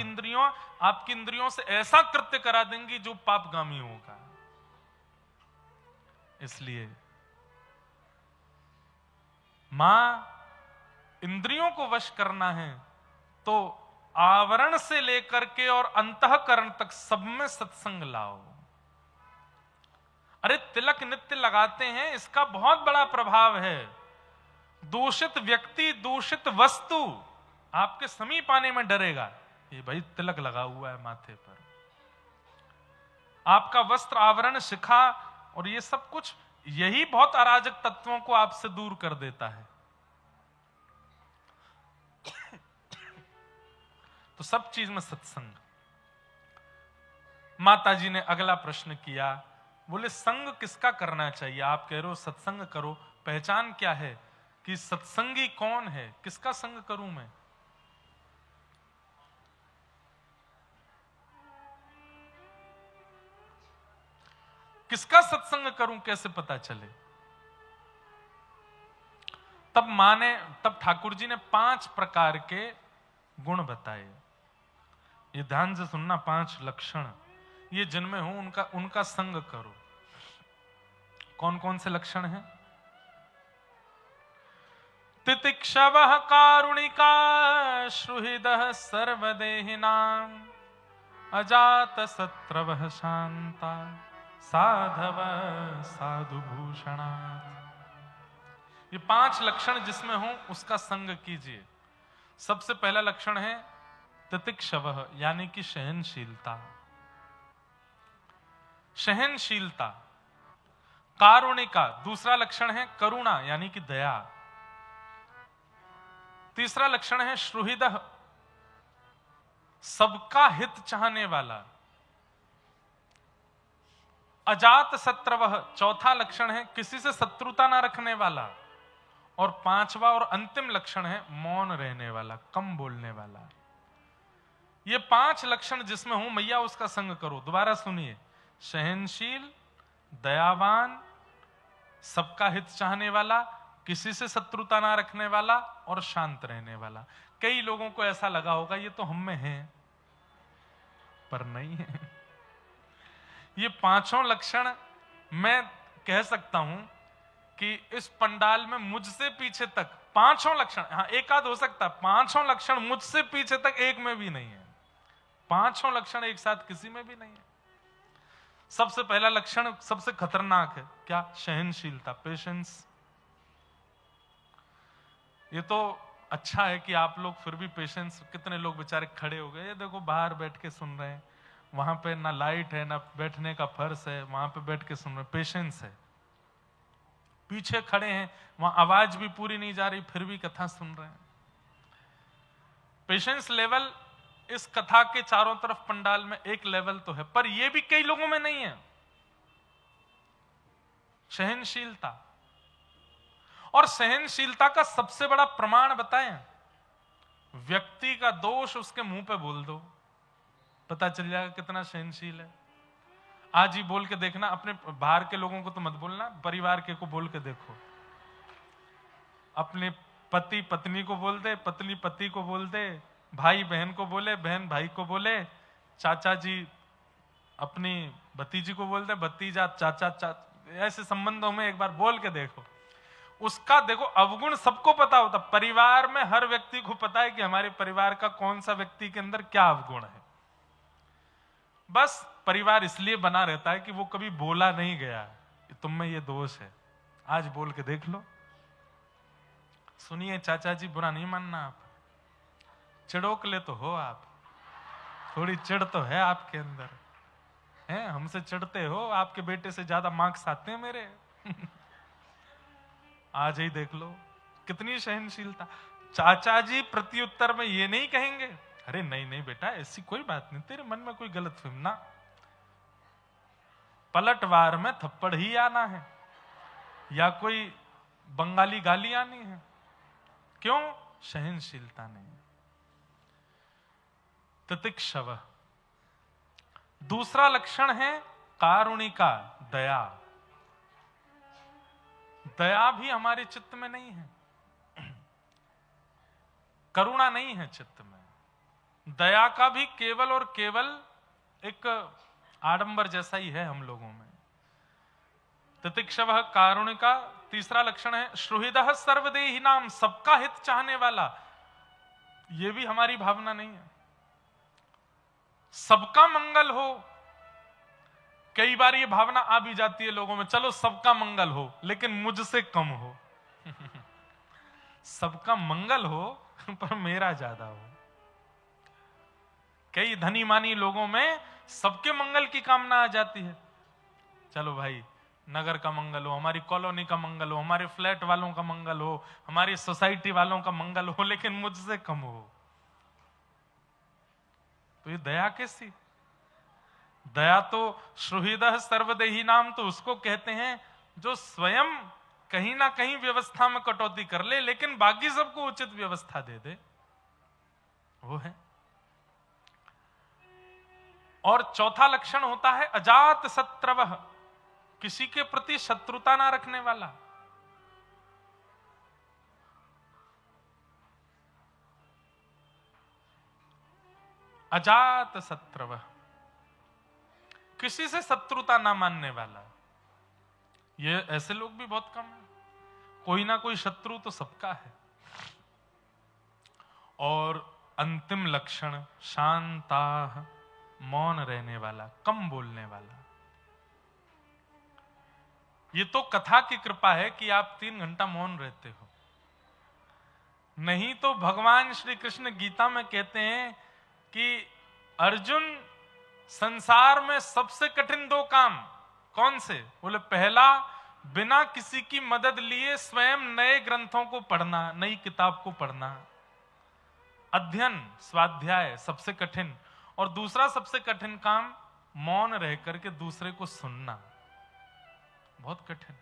इंद्रियों से ऐसा कृत्य करा देंगी जो पापगामी होगा। इसलिए मां, इंद्रियों को वश करना है तो आवरण से लेकर के और अंतःकरण तक सब में सत्संग लाओ। अरे तिलक नित्य लगाते हैं, इसका बहुत बड़ा प्रभाव है। दूषित व्यक्ति, दूषित वस्तु आपके समीप आने में डरेगा, ये भाई तिलक लगा हुआ है माथे पर। आपका वस्त्र, आवरण, शिखा और ये सब कुछ, यही बहुत अराजक तत्वों को आपसे दूर कर देता है। तो सब चीज में सत्संग। माता जी ने अगला प्रश्न किया, बोले संग किसका करना चाहिए? आप कह रहे हो सत्संग करो, पहचान क्या है कि सत्संगी कौन है? किसका संग करूं मैं? किसका सत्संग करूं, कैसे पता चले? तब ठाकुर जी ने 5 प्रकार के गुण बताए। ये ध्यान से सुनना, 5 लक्षण, ये जिनमें हूं उनका संग करो। कौन कौन से लक्षण हैं? तितिक्षवः कारुणिका सुहृदः सर्वदेहिनां अजात शत्रवः शांता साधवः साधुभूषणा। ये 5 लक्षण जिसमें हो उसका संग कीजिए। सबसे पहला लक्षण है तितिक्षवः, यानी कि सहनशीलता। सहनशीलता। कारुणिका, दूसरा लक्षण है करुणा, यानी कि दया। तीसरा लक्षण है सुहृदः, सबका हित चाहने वाला। अजात शत्रवः, चौथा लक्षण है किसी से शत्रुता ना रखने वाला। और 5वां और अंतिम लक्षण है मौन रहने वाला, कम बोलने वाला। ये 5 लक्षण जिसमें हूं मैया, उसका संग करो। दोबारा सुनिए, सहनशील, दयावान, सबका हित चाहने वाला, किसी से शत्रुता ना रखने वाला और शांत रहने वाला। कई लोगों को ऐसा लगा होगा ये तो हम में है, पर नहीं है। ये 5 लक्षण मैं कह सकता हूं कि इस पंडाल में मुझसे पीछे तक 5 लक्षण, हाँ एक आध हो सकता, 5 लक्षण मुझसे पीछे तक एक में भी नहीं है। 5 लक्षण एक साथ किसी में भी नहीं है। सबसे पहला लक्षण सबसे खतरनाक है, क्या? सहनशीलता, पेशेंस। ये तो अच्छा है कि आप लोग फिर भी पेशेंस, कितने लोग बेचारे खड़े हो गए, ये देखो बाहर बैठ के सुन रहे हैं, वहां पे ना लाइट है ना बैठने का फर्श है, वहां पे बैठ के सुन रहे हैं, पेशेंस है। पीछे खड़े हैं, वहां आवाज भी पूरी नहीं जा रही, फिर भी कथा सुन रहे हैं। पेशेंस लेवल इस कथा के चारों तरफ पंडाल में एक लेवल तो है, पर यह भी कई लोगों में नहीं है। सहनशीलता। और सहनशीलता का सबसे बड़ा प्रमाण बताएं, व्यक्ति का दोष उसके मुंह पे बोल दो, पता चल जाएगा कितना सहनशील है। आज ही बोल के देखना, अपने बाहर के लोगों को तो मत बोलना, परिवार के को बोल के देखो। अपने पति पत्नी को बोल दे, पत्नी पति को बोल दे, भाई बहन को बोले, बहन भाई को बोले, चाचा जी अपनी भतीजी को बोल दे, भतीजा चाचा ऐसे संबंधों में एक बार बोल के देखो। उसका देखो अवगुण सबको पता होता, परिवार में हर व्यक्ति को पता है कि हमारे परिवार का कौन सा व्यक्ति के अंदर क्या अवगुण है। बस परिवार इसलिए बना रहता है कि वो कभी बोला नहीं गया तुम में ये दोष है। आज बोल के देख लो। सुनिए चाचा जी, बुरा नहीं मानना, आप चिड़ोकले तो हो, आप थोड़ी चिड़ तो है आपके अंदर, हैं? हमसे चिढ़ते हो, आपके बेटे से ज्यादा मार्क्स आते हैं मेरे। आज ही देख लो कितनी सहनशीलता। चाचा जी प्रत्युत्तर में ये नहीं कहेंगे, अरे नहीं नहीं बेटा ऐसी कोई बात नहीं, तेरे मन में कोई गलत फहमी ना। पलटवार में थप्पड़ ही आना है या कोई बंगाली गाली आनी है। क्यों? सहनशीलता नहीं। तितिक्षव दूसरा लक्षण है कारुणिका, दया। दया भी हमारे चित्त में नहीं है, करुणा नहीं है चित्त में। दया का भी केवल और केवल एक आडंबर जैसा ही है हम लोगों में। तितिक्षव कारुणिका। तीसरा लक्षण है सुहृदः सर्वदेही नाम, सबका हित चाहने वाला। यह भी हमारी भावना नहीं है। सबका मंगल हो, कई बार ये भावना आ भी जाती है लोगों में, चलो सबका मंगल हो लेकिन मुझसे कम हो। सबका मंगल हो पर मेरा ज्यादा हो। कई धनी मानी लोगों में सबके मंगल की कामना आ जाती है। चलो भाई नगर का मंगल हो, हमारी कॉलोनी का मंगल हो, हमारे फ्लैट वालों का मंगल हो, हमारी सोसाइटी वालों का मंगल हो, लेकिन मुझसे कम हो। तो ये दया कैसी? दया तो सुहृदः सर्वदेही नाम तो उसको कहते हैं जो स्वयं कहीं ना कहीं व्यवस्था में कटौती कर ले लेकिन बाकी सबको उचित व्यवस्था दे दे, वो है। और चौथा लक्षण होता है अजात शत्रवः, किसी के प्रति शत्रुता ना रखने वाला। अजात शत्रवः, किसी से शत्रुता ना मानने वाला। ये ऐसे लोग भी बहुत कम है, कोई ना कोई शत्रु तो सबका है। और अंतिम लक्षण शांता, मौन रहने वाला, कम बोलने वाला। ये तो कथा की कृपा है कि आप 3 घंटा मौन रहते हो, नहीं तो भगवान श्री कृष्ण गीता में कहते हैं कि अर्जुन संसार में सबसे कठिन 2 काम कौन से? बोले पहला बिना किसी की मदद लिए स्वयं नए ग्रंथों को पढ़ना, नई किताब को पढ़ना, अध्ययन स्वाध्याय सबसे कठिन। और दूसरा सबसे कठिन काम मौन रह करके दूसरे को सुनना, बहुत कठिन।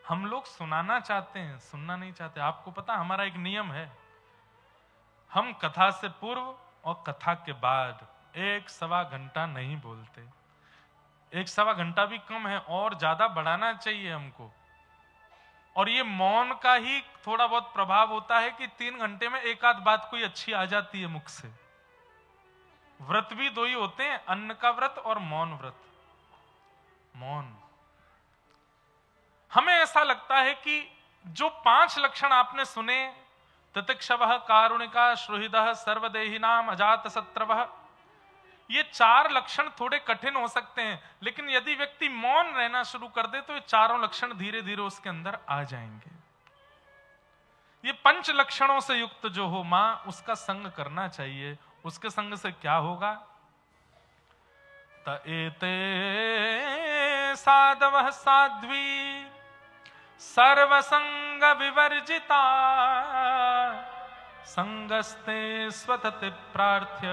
हम लोग सुनाना चाहते हैं, सुनना नहीं चाहते। आपको पता हमारा एक नियम है, हम कथा से पूर्व और कथा के बाद 1-1.25 घंटा नहीं बोलते। 1-1.25 घंटा भी कम है और ज्यादा बढ़ाना चाहिए हमको। और ये मौन का ही थोड़ा बहुत प्रभाव होता है कि 3 घंटे में एक आध बात कोई अच्छी आ जाती है मुख से। व्रत भी 2 ही होते हैं, अन्न का व्रत और मौन व्रत। मौन, हमें ऐसा लगता है कि जो 5 लक्षण आपने सुने, तितिक्षवः कारुणिका सुहृदः सर्वदेही नाम अजात शत्रवः, ये 4 लक्षण थोड़े कठिन हो सकते हैं, लेकिन यदि व्यक्ति मौन रहना शुरू कर दे तो ये चारों लक्षण धीरे धीरे उसके अंदर आ जाएंगे। ये 5 लक्षणों से युक्त जो हो मां, उसका संग करना चाहिए। उसके संग से क्या होगा? त एते साधवः साध्वी सर्वसंग विवर्जिता संगस्ते स्वतति प्रार्थ्य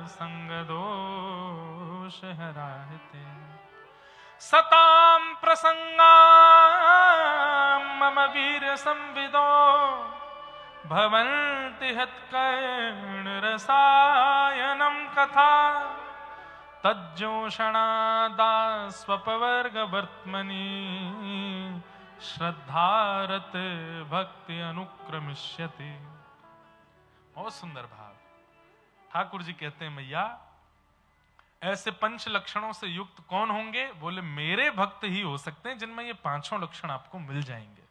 संग दोष हराहते सताम प्रसंगा मम वीर संविदो भवन्ति हत्कर्ण रसायनम कथा तज्जोषणादास्वपवर्गवर्त्मनि श्रद्धारत भक्ति अनुक्रमिष्यति। बहुत सुंदर भाव। ठाकुर जी कहते हैं मैया ऐसे पंच लक्षणों से युक्त कौन होंगे? बोले मेरे भक्त ही हो सकते हैं जिनमें ये पांचों लक्षण आपको मिल जाएंगे।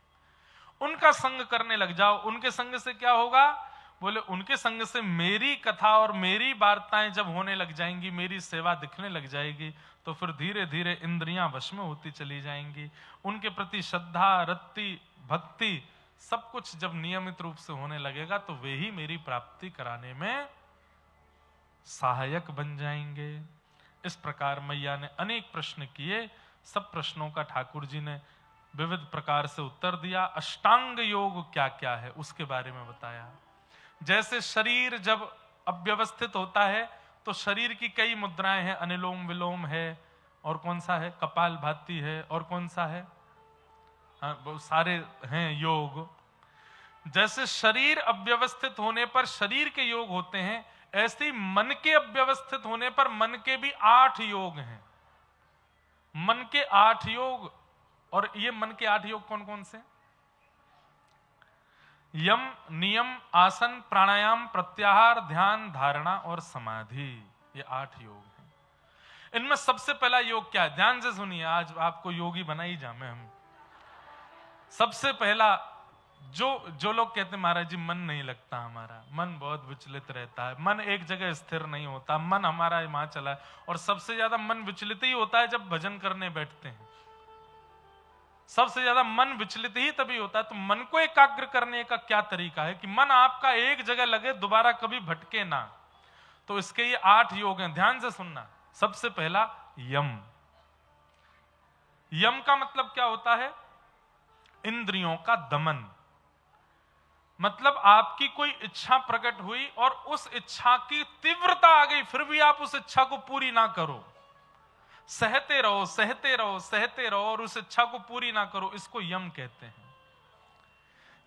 उनका संग करने लग जाओ। उनके संग से क्या होगा? बोले उनके संग से मेरी कथा और मेरी वार्ताएं जब होने लग जाएंगी, मेरी सेवा दिखने लग जाएगी, तो फिर धीरे धीरे इंद्रियां वश में होती चली जाएंगी। उनके प्रति श्रद्धा, रत्ती, भक्ति सब कुछ जब नियमित रूप से होने लगेगा तो वे ही मेरी प्राप्ति कराने में सहायक बन जाएंगे। इस प्रकार मैया ने अनेक प्रश्न किए। सब प्रश्नों का ठाकुर जी ने विविध प्रकार से उत्तर दिया। अष्टांग योग क्या क्या है उसके बारे में बताया। जैसे शरीर जब अव्यवस्थित होता है तो शरीर की कई मुद्राएं हैं। अनुलोम विलोम है, और कौन सा है? कपालभाति है, और कौन सा है? हाँ, वो सारे हैं योग। जैसे शरीर अव्यवस्थित होने पर शरीर के योग होते हैं, ऐसे ही मन के अव्यवस्थित होने पर मन के भी 8 योग हैं। मन के 8 योग। और ये मन के 8 योग कौन कौन से? यम, नियम, आसन, प्राणायाम, प्रत्याहार, ध्यान, धारणा और समाधि। ये 8 योग हैं। इनमें सबसे पहला योग क्या है? ध्यान से सुनिए, आज आपको योगी बना ही जामे हम। सबसे पहला जो लोग कहते हैं महाराज जी मन नहीं लगता, हमारा मन बहुत विचलित रहता है, मन एक जगह स्थिर नहीं होता, मन हमारा वहां चला है। और सबसे ज्यादा मन विचलित ही होता है जब भजन करने बैठते हैं। सबसे ज्यादा मन विचलित ही तभी होता है। तो मन को एकाग्र करने का क्या तरीका है कि मन आपका एक जगह लगे, दोबारा कभी भटके ना। तो इसके ये 8 योग हैं, ध्यान से सुनना। सबसे पहला यम। यम का मतलब क्या होता है? इंद्रियों का दमन। मतलब आपकी कोई इच्छा प्रकट हुई और उस इच्छा की तीव्रता आ गई, फिर भी आप उस इच्छा को पूरी ना करो, सहते रहो सहते रहो सहते रहो और उस इच्छा को पूरी ना करो, इसको यम कहते हैं।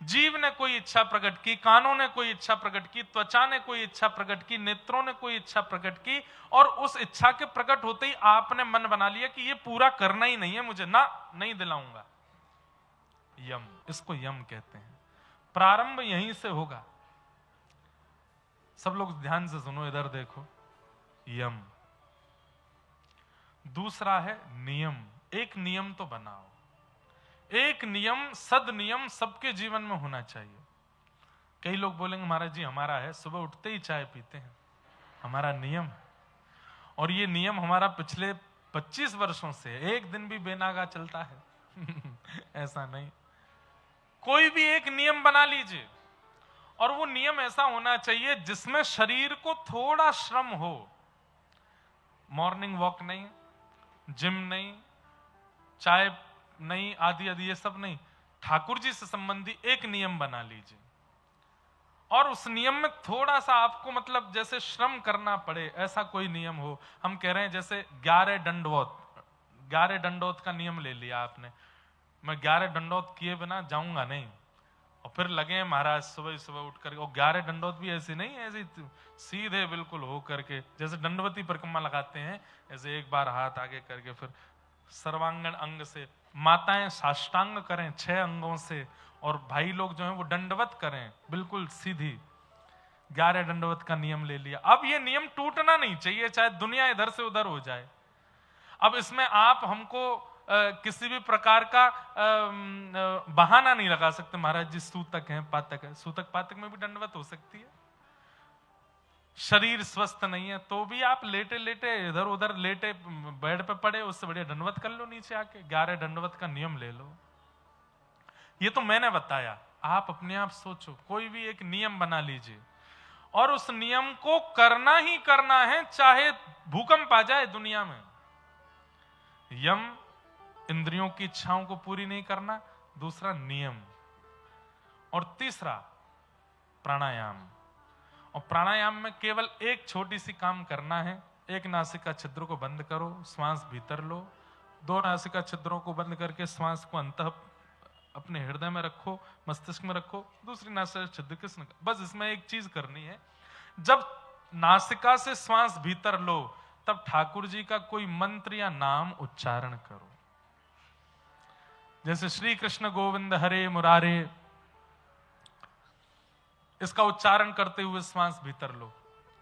जीव ने कोई इच्छा प्रकट की, कानों ने कोई इच्छा प्रकट की, त्वचा ने कोई इच्छा प्रकट की, नेत्रों ने कोई इच्छा प्रकट की, और उस इच्छा के प्रकट होते ही आपने मन बना लिया कि ये पूरा करना ही नहीं है मुझे, ना नहीं दिलाऊंगा। यम, इसको यम कहते हैं। प्रारंभ यहीं से होगा। सब लोग ध्यान से सुनो, इधर देखो। यम। दूसरा है नियम। एक नियम तो बनाओ। एक नियम, सद नियम सबके जीवन में होना चाहिए। कई लोग बोलेंगे महाराज जी हमारा है, सुबह उठते ही चाय पीते हैं, हमारा नियम। और ये नियम हमारा पिछले 25 वर्षों से एक दिन भी बेनागा चलता है ऐसा नहीं। कोई भी एक नियम बना लीजिए, और वो नियम ऐसा होना चाहिए जिसमें शरीर को थोड़ा श्रम हो। मॉर्निंग वॉक नहीं, जिम नहीं, चाय नहीं, आदि आदि ये सब नहीं। ठाकुर जी से संबंधी एक नियम बना लीजिए, और उस नियम में थोड़ा सा आपको मतलब जैसे श्रम करना पड़े, ऐसा कोई नियम हो। हम कह रहे हैं जैसे 11 दंडवत का नियम ले लिया आपने, मैं 11 दंडवत किए बिना जाऊंगा नहीं। और फिर लगे महाराज सुबह सुबह उठ करके, और 11 दंडवत भी ऐसी नहीं, ऐसी सीधे बिल्कुल हो करके, जैसे दंडवती परिक्रमा लगाते हैं, ऐसे एक बार हाथ आगे करके फिर सर्वांगण अंग से, माताएं साष्टांग करें 6 अंगों से, और भाई लोग जो हैं वो दंडवत करें बिल्कुल सीधी। 11 दंडवत का नियम ले लिया। अब ये नियम टूटना नहीं चाहिए, चाहे दुनिया इधर से उधर हो जाए। अब इसमें आप हमको किसी भी प्रकार का बहाना नहीं लगा सकते, महाराज जी सूतक हैं, पातक है। सूतक पातक में भी दंडवत हो सकती है। शरीर स्वस्थ नहीं है तो भी आप लेटे लेटे इधर उधर लेटे बेड पे पड़े, उससे बढ़िया दंडवत कर लो नीचे आके। 11 दंडवत का नियम ले लो। ये तो मैंने बताया, आप अपने आप सोचो, कोई भी एक नियम बना लीजिए, और उस नियम को करना ही करना है, चाहे भूकंप आ जाए दुनिया में। यम, इंद्रियों की इच्छाओं को पूरी नहीं करना। दूसरा नियम, और तीसरा प्राणायाम। और प्राणायाम में केवल एक छोटी सी काम करना है। एक नासिका छिद्र को बंद करो, श्वास भीतर लो। 2 नासिका छिद्रों को बंद करके श्वास को अंतः अपने हृदय में रखो, मस्तिष्क में रखो, दूसरी नासिका छिद्र कृष्ण, बस इसमें एक चीज करनी है, जब नासिका से श्वास भीतर लो तब ठाकुर जी का कोई मंत्र या नाम उच्चारण करो, जैसे श्री कृष्ण गोविंद हरे मुरारे, इसका उच्चारण करते हुए श्वास भीतर लो।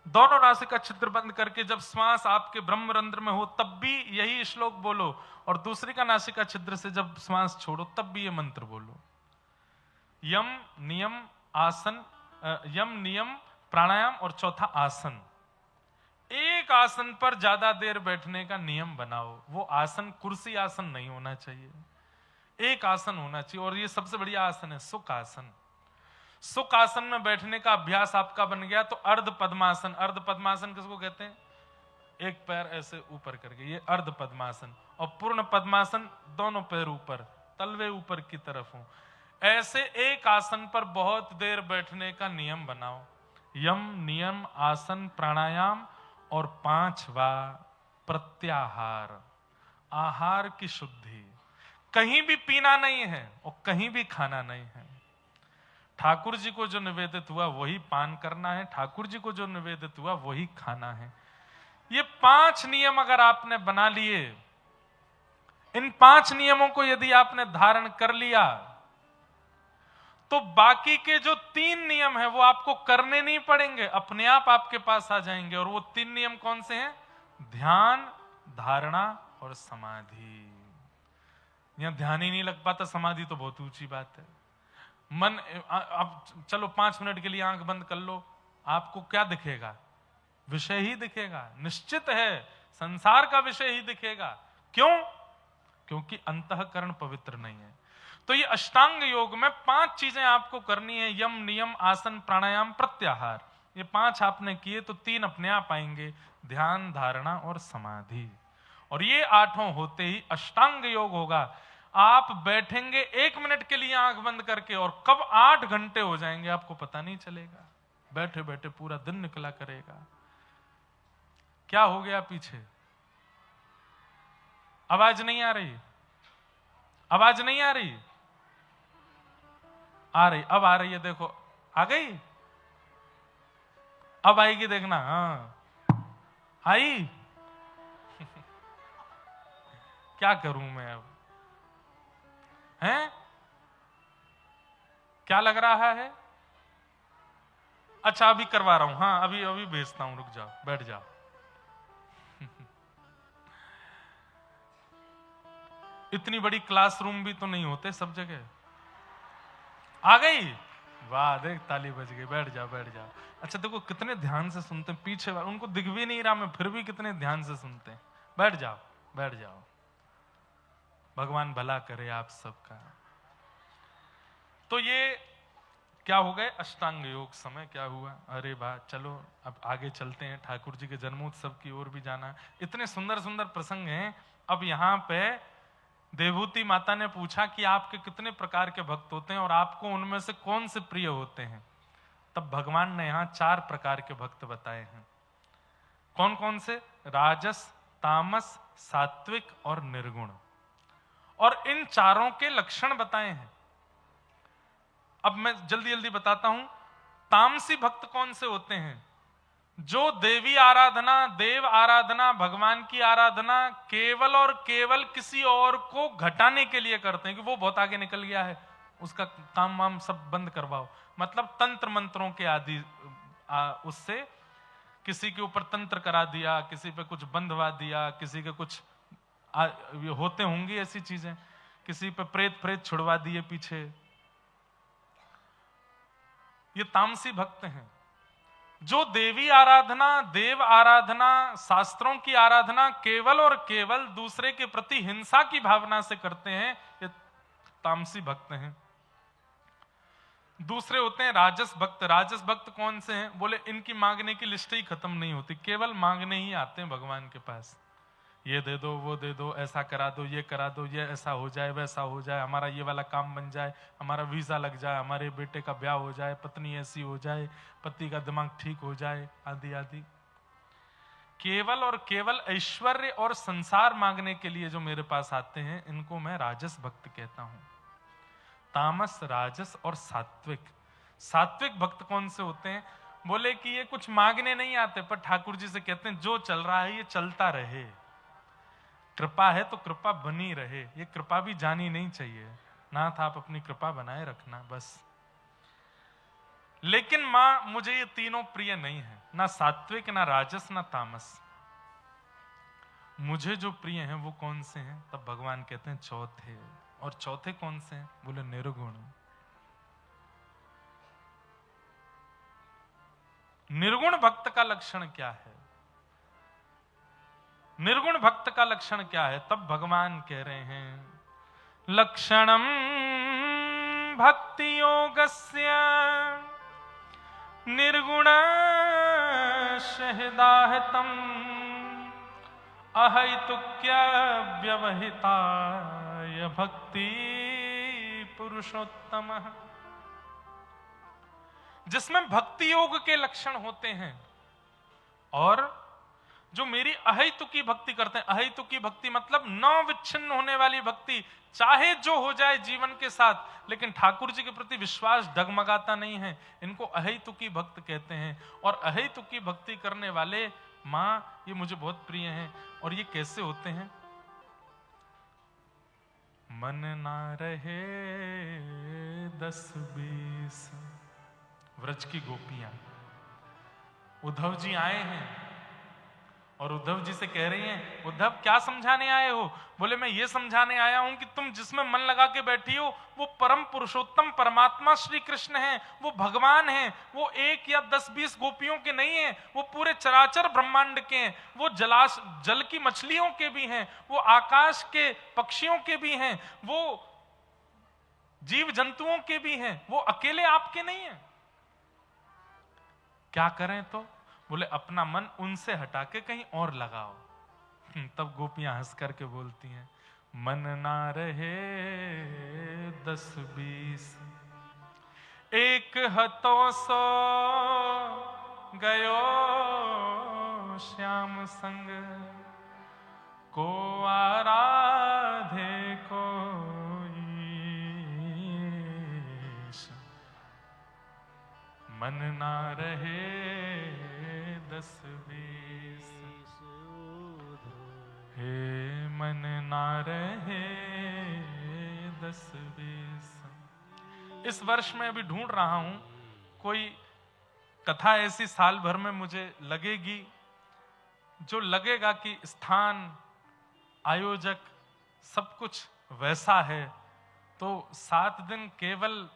दोनों नासिका छिद्र बंद करके जब श्वास आपके ब्रह्मरंध्र में हो तब भी यही श्लोक बोलो, और दूसरी का नासिका छिद्र से जब श्वास छोड़ो तब भी ये मंत्र बोलो। यम नियम आसन, यम नियम प्राणायाम और चौथा आसन। एक आसन पर ज्यादा देर बैठने का नियम बनाओ, वो आसन कुर्सी आसन नहीं होना चाहिए, एक आसन होना चाहिए, और ये सबसे बढ़िया आसन है सुख आसन। सुख आसन में बैठने का अभ्यास आपका बन गया तो अर्ध पद्मासन, अर्ध पद्मासन किसको कहते हैं, एक पैर ऐसे ऊपर करके, ये अर्ध पद्मासन, और पूर्ण पद्मासन दोनों पैर ऊपर, तलवे ऊपर की तरफ हो, ऐसे एक आसन पर बहुत देर बैठने का नियम बनाओ। यम नियम आसन प्राणायाम, और 5वां प्रत्याहार, आहार की शुद्धि, कहीं भी पीना नहीं है और कहीं भी खाना नहीं है। ठाकुर जी को जो निवेदित हुआ वही पान करना है, ठाकुर जी को जो निवेदित हुआ वही खाना है। ये 5 नियम अगर आपने बना लिए, इन 5 नियमों को यदि आपने धारण कर लिया तो बाकी के जो 3 नियम है वो आपको करने नहीं पड़ेंगे, अपने आप आपके पास आ जाएंगे। और वो 3 नियम कौन से हैं? ध्यान, धारणा और समाधि। यहां ध्यान ही नहीं लग पाता, समाधि तो बहुत ऊंची बात है। मन, अब चलो 5 मिनट के लिए आंख बंद कर लो, आपको क्या दिखेगा? विषय ही दिखेगा, निश्चित है संसार का विषय ही दिखेगा। क्यों? क्योंकि अंतःकरण पवित्र नहीं है। तो ये अष्टांग योग में 5 चीजें आपको करनी है, यम नियम आसन प्राणायाम प्रत्याहार। ये 5 आपने किए तो 3 अपने आप आएंगे, ध्यान धारणा और समाधि। और ये 8 होते ही अष्टांग योग होगा। आप बैठेंगे 1 मिनट के लिए आंख बंद करके और कब 8 घंटे हो जाएंगे आपको पता नहीं चलेगा। बैठे बैठे पूरा दिन निकला करेगा। क्या हो गया पीछे? आवाज नहीं आ रही? आवाज नहीं आ रही? आ रही, अब आ रही है, देखो आ गई, अब आएगी देखना। हाँ आई। क्या करूं मैं अब? हैं? क्या लग रहा है? अच्छा अभी करवा रहा हूं, हाँ अभी अभी भेजता हूं, रुक जाओ, बैठ जाओ। इतनी बड़ी क्लासरूम भी तो नहीं होते सब जगह। आ गई? वाह, देख ताली बज गई, बैठ जाओ बैठ जाओ। अच्छा देखो कितने ध्यान से सुनते हैं, पीछे वाले उनको दिख भी नहीं रहा मैं, फिर भी कितने ध्यान से सुनते हैं। बैठ जाओ बैठ जाओ, भगवान भला करे आप सबका। तो ये क्या हो गए अष्टांग योग। समय क्या हुआ? अरे वाह, चलो अब आगे चलते हैं, ठाकुर जी के जन्मोत्सव की ओर भी जाना है। इतने सुंदर सुंदर प्रसंग हैं। अब यहाँ पे देवहूति माता ने पूछा कि आपके कितने प्रकार के भक्त होते हैं और आपको उनमें से कौन से प्रिय होते हैं। तब भगवान ने यहाँ 4 प्रकार के भक्त बताए हैं। कौन कौन से? राजस, तामस, सात्विक और निर्गुण। और इन चारों के लक्षण बताए हैं। अब मैं जल्दी जल्दी बताता हूं। तामसी भक्त कौन से होते हैं? जो देवी आराधना, देव आराधना, भगवान की आराधना केवल और केवल किसी और को घटाने के लिए करते हैं कि वो बहुत आगे निकल गया है, उसका काम वाम सब बंद करवाओ। मतलब तंत्र मंत्रों के आदि, उससे किसी के ऊपर तंत्र करा दिया, किसी पे कुछ बंधवा दिया, किसी के कुछ होते होंगी ऐसी चीजें, किसी पे प्रेत प्रेत छुड़वा दिए पीछे। ये तामसी भक्त हैं। जो देवी आराधना, देव आराधना, शास्त्रों की आराधना केवल और केवल दूसरे के प्रति हिंसा की भावना से करते हैं, ये तामसी भक्त हैं। दूसरे होते हैं राजस भक्त। राजस भक्त कौन से हैं? बोले इनकी मांगने की लिस्ट ही खत्म नहीं होती, केवल मांगने ही आते हैं भगवान के पास। ये दे दो, वो दे दो, ऐसा करा दो, ये करा दो, ये ऐसा हो जाए, वैसा हो जाए, हमारा ये वाला काम बन जाए, हमारा वीजा लग जाए, हमारे बेटे का ब्याह हो जाए, पत्नी ऐसी हो जाए, पति का दिमाग ठीक हो जाए, आदि आदि। केवल और केवल ऐश्वर्य और संसार मांगने के लिए जो मेरे पास आते हैं, इनको मैं राजस भक्त कहता हूं। तामस, राजस और सात्विक। सात्विक भक्त कौन से होते हैं? बोले कि ये कुछ मांगने नहीं आते, पर ठाकुर जी से कहते हैं जो चल रहा है ये चलता रहे, कृपा है तो कृपा बनी रहे, ये कृपा भी जानी नहीं चाहिए, नाथ आप अपनी कृपा बनाए रखना बस। लेकिन मां मुझे ये तीनों प्रिय नहीं है, ना सात्विक, ना राजस, ना तामस। मुझे जो प्रिय हैं वो कौन से हैं? तब भगवान कहते हैं चौथे। और चौथे कौन से हैं? बोले निर्गुण। निर्गुण भक्त का लक्षण क्या है? निर्गुण भक्त का लक्षण क्या है? तब भगवान कह रहे हैं लक्षणम भक्ति योगस्य निर्गुण शहदाहतम अहैतुक्य व्यवहिताय भक्ति पुरुषोत्तम। जिसमें भक्ति योग के लक्षण होते हैं और जो मेरी अहैतुकी भक्ति करते हैं। अहैतुकी भक्ति मतलब न विच्छिन्न होने वाली भक्ति, चाहे जो हो जाए जीवन के साथ, लेकिन ठाकुर जी के प्रति विश्वास डगमगाता नहीं है, इनको अहैतुकी भक्त कहते हैं। और अहैतुकी भक्ति करने वाले मां ये मुझे बहुत प्रिय हैं। और ये कैसे होते हैं? मन ना रहे 10-20। व्रज की गोपियां, उद्धव जी आए हैं और उद्धव जी से कह रही हैं उद्धव क्या समझाने आए हो? बोले मैं ये समझाने आया हूं कि तुम जिसमें मन लगा के बैठी हो वो परम पुरुषोत्तम परमात्मा श्री कृष्ण हैं, वो भगवान हैं, वो 1 या 10-20 गोपियों के नहीं हैं, वो पूरे चराचर ब्रह्मांड के हैं, वो जल की मछलियों के भी हैं, वो आकाश के पक्षियों के भी हैं, वो जीव जंतुओं के भी हैं, वो अकेले आपके नहीं हैं। क्या करें तो? बोले अपना मन उनसे हटा के कहीं और लगाओ। तब गोपियां हंस करके बोलती हैं मन ना रहे 10-20 एक हतो सो गयो श्याम संग को आराधे कोई मन ना रहे 10-20 हे मन ना रहे 10-20। इस वर्ष में अभी ढूंढ रहा हूं कोई कथा ऐसी साल भर में मुझे लगेगी जो लगेगा कि स्थान, आयोजक सब कुछ वैसा है, तो 7 दिन केवल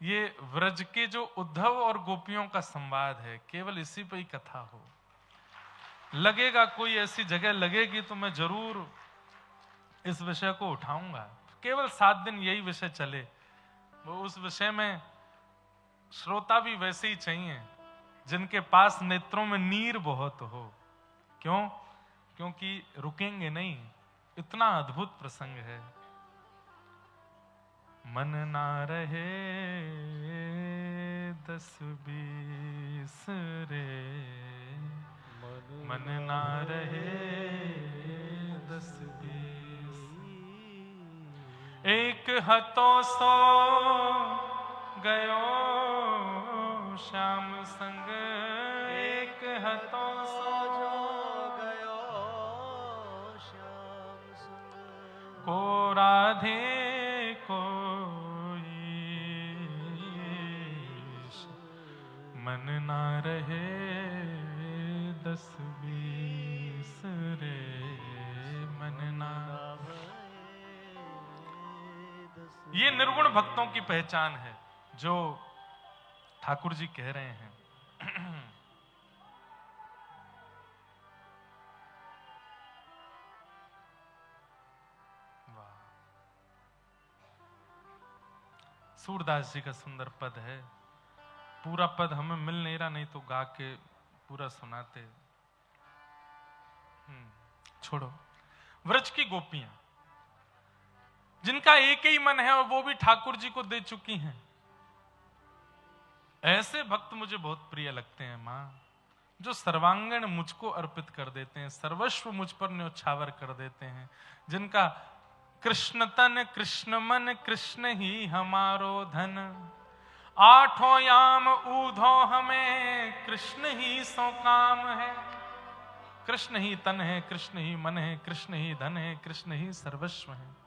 ये व्रज के जो उद्धव और गोपियों का संवाद है, केवल इसी पे ही कथा हो। लगेगा कोई ऐसी जगह लगेगी तो मैं जरूर इस विषय को उठाऊंगा। केवल 7 दिन यही विषय चले, वो उस विषय में श्रोता भी वैसे ही चाहिए जिनके पास नेत्रों में नीर बहुत हो। क्यों? क्योंकि रुकेंगे नहीं, इतना अद्भुत प्रसंग है। मन ना रहे 10-20 रे, मन ना रहे 10-20 एक हतो सो गयो श्याम संग, एक हतो सो गयो श्याम संग को राधे मन ना रहे 10-20 रे, मन ना। ये निर्गुण भक्तों की पहचान है जो ठाकुर जी कह रहे हैं। वाह, सूरदास जी का सुंदर पद है। पूरा पद हमें मिल नहीं रहा, नहीं तो गा के पूरा सुनाते। छोड़ो। व्रज की गोपियां जिनका एक ही मन है और वो भी ठाकुर जी को दे चुकी हैं, ऐसे भक्त मुझे बहुत प्रिय लगते हैं मां, जो सर्वांगण मुझको अर्पित कर देते हैं, सर्वस्व मुझ पर न्योछावर कर देते हैं, जिनका कृष्ण तन कृष्ण मन कृष्ण ही हमारो धन, आठों याम ऊधो हमें कृष्ण ही सो काम है। कृष्ण ही तन है, कृष्ण ही मन है, कृष्ण ही धन है, कृष्ण ही सर्वस्व है।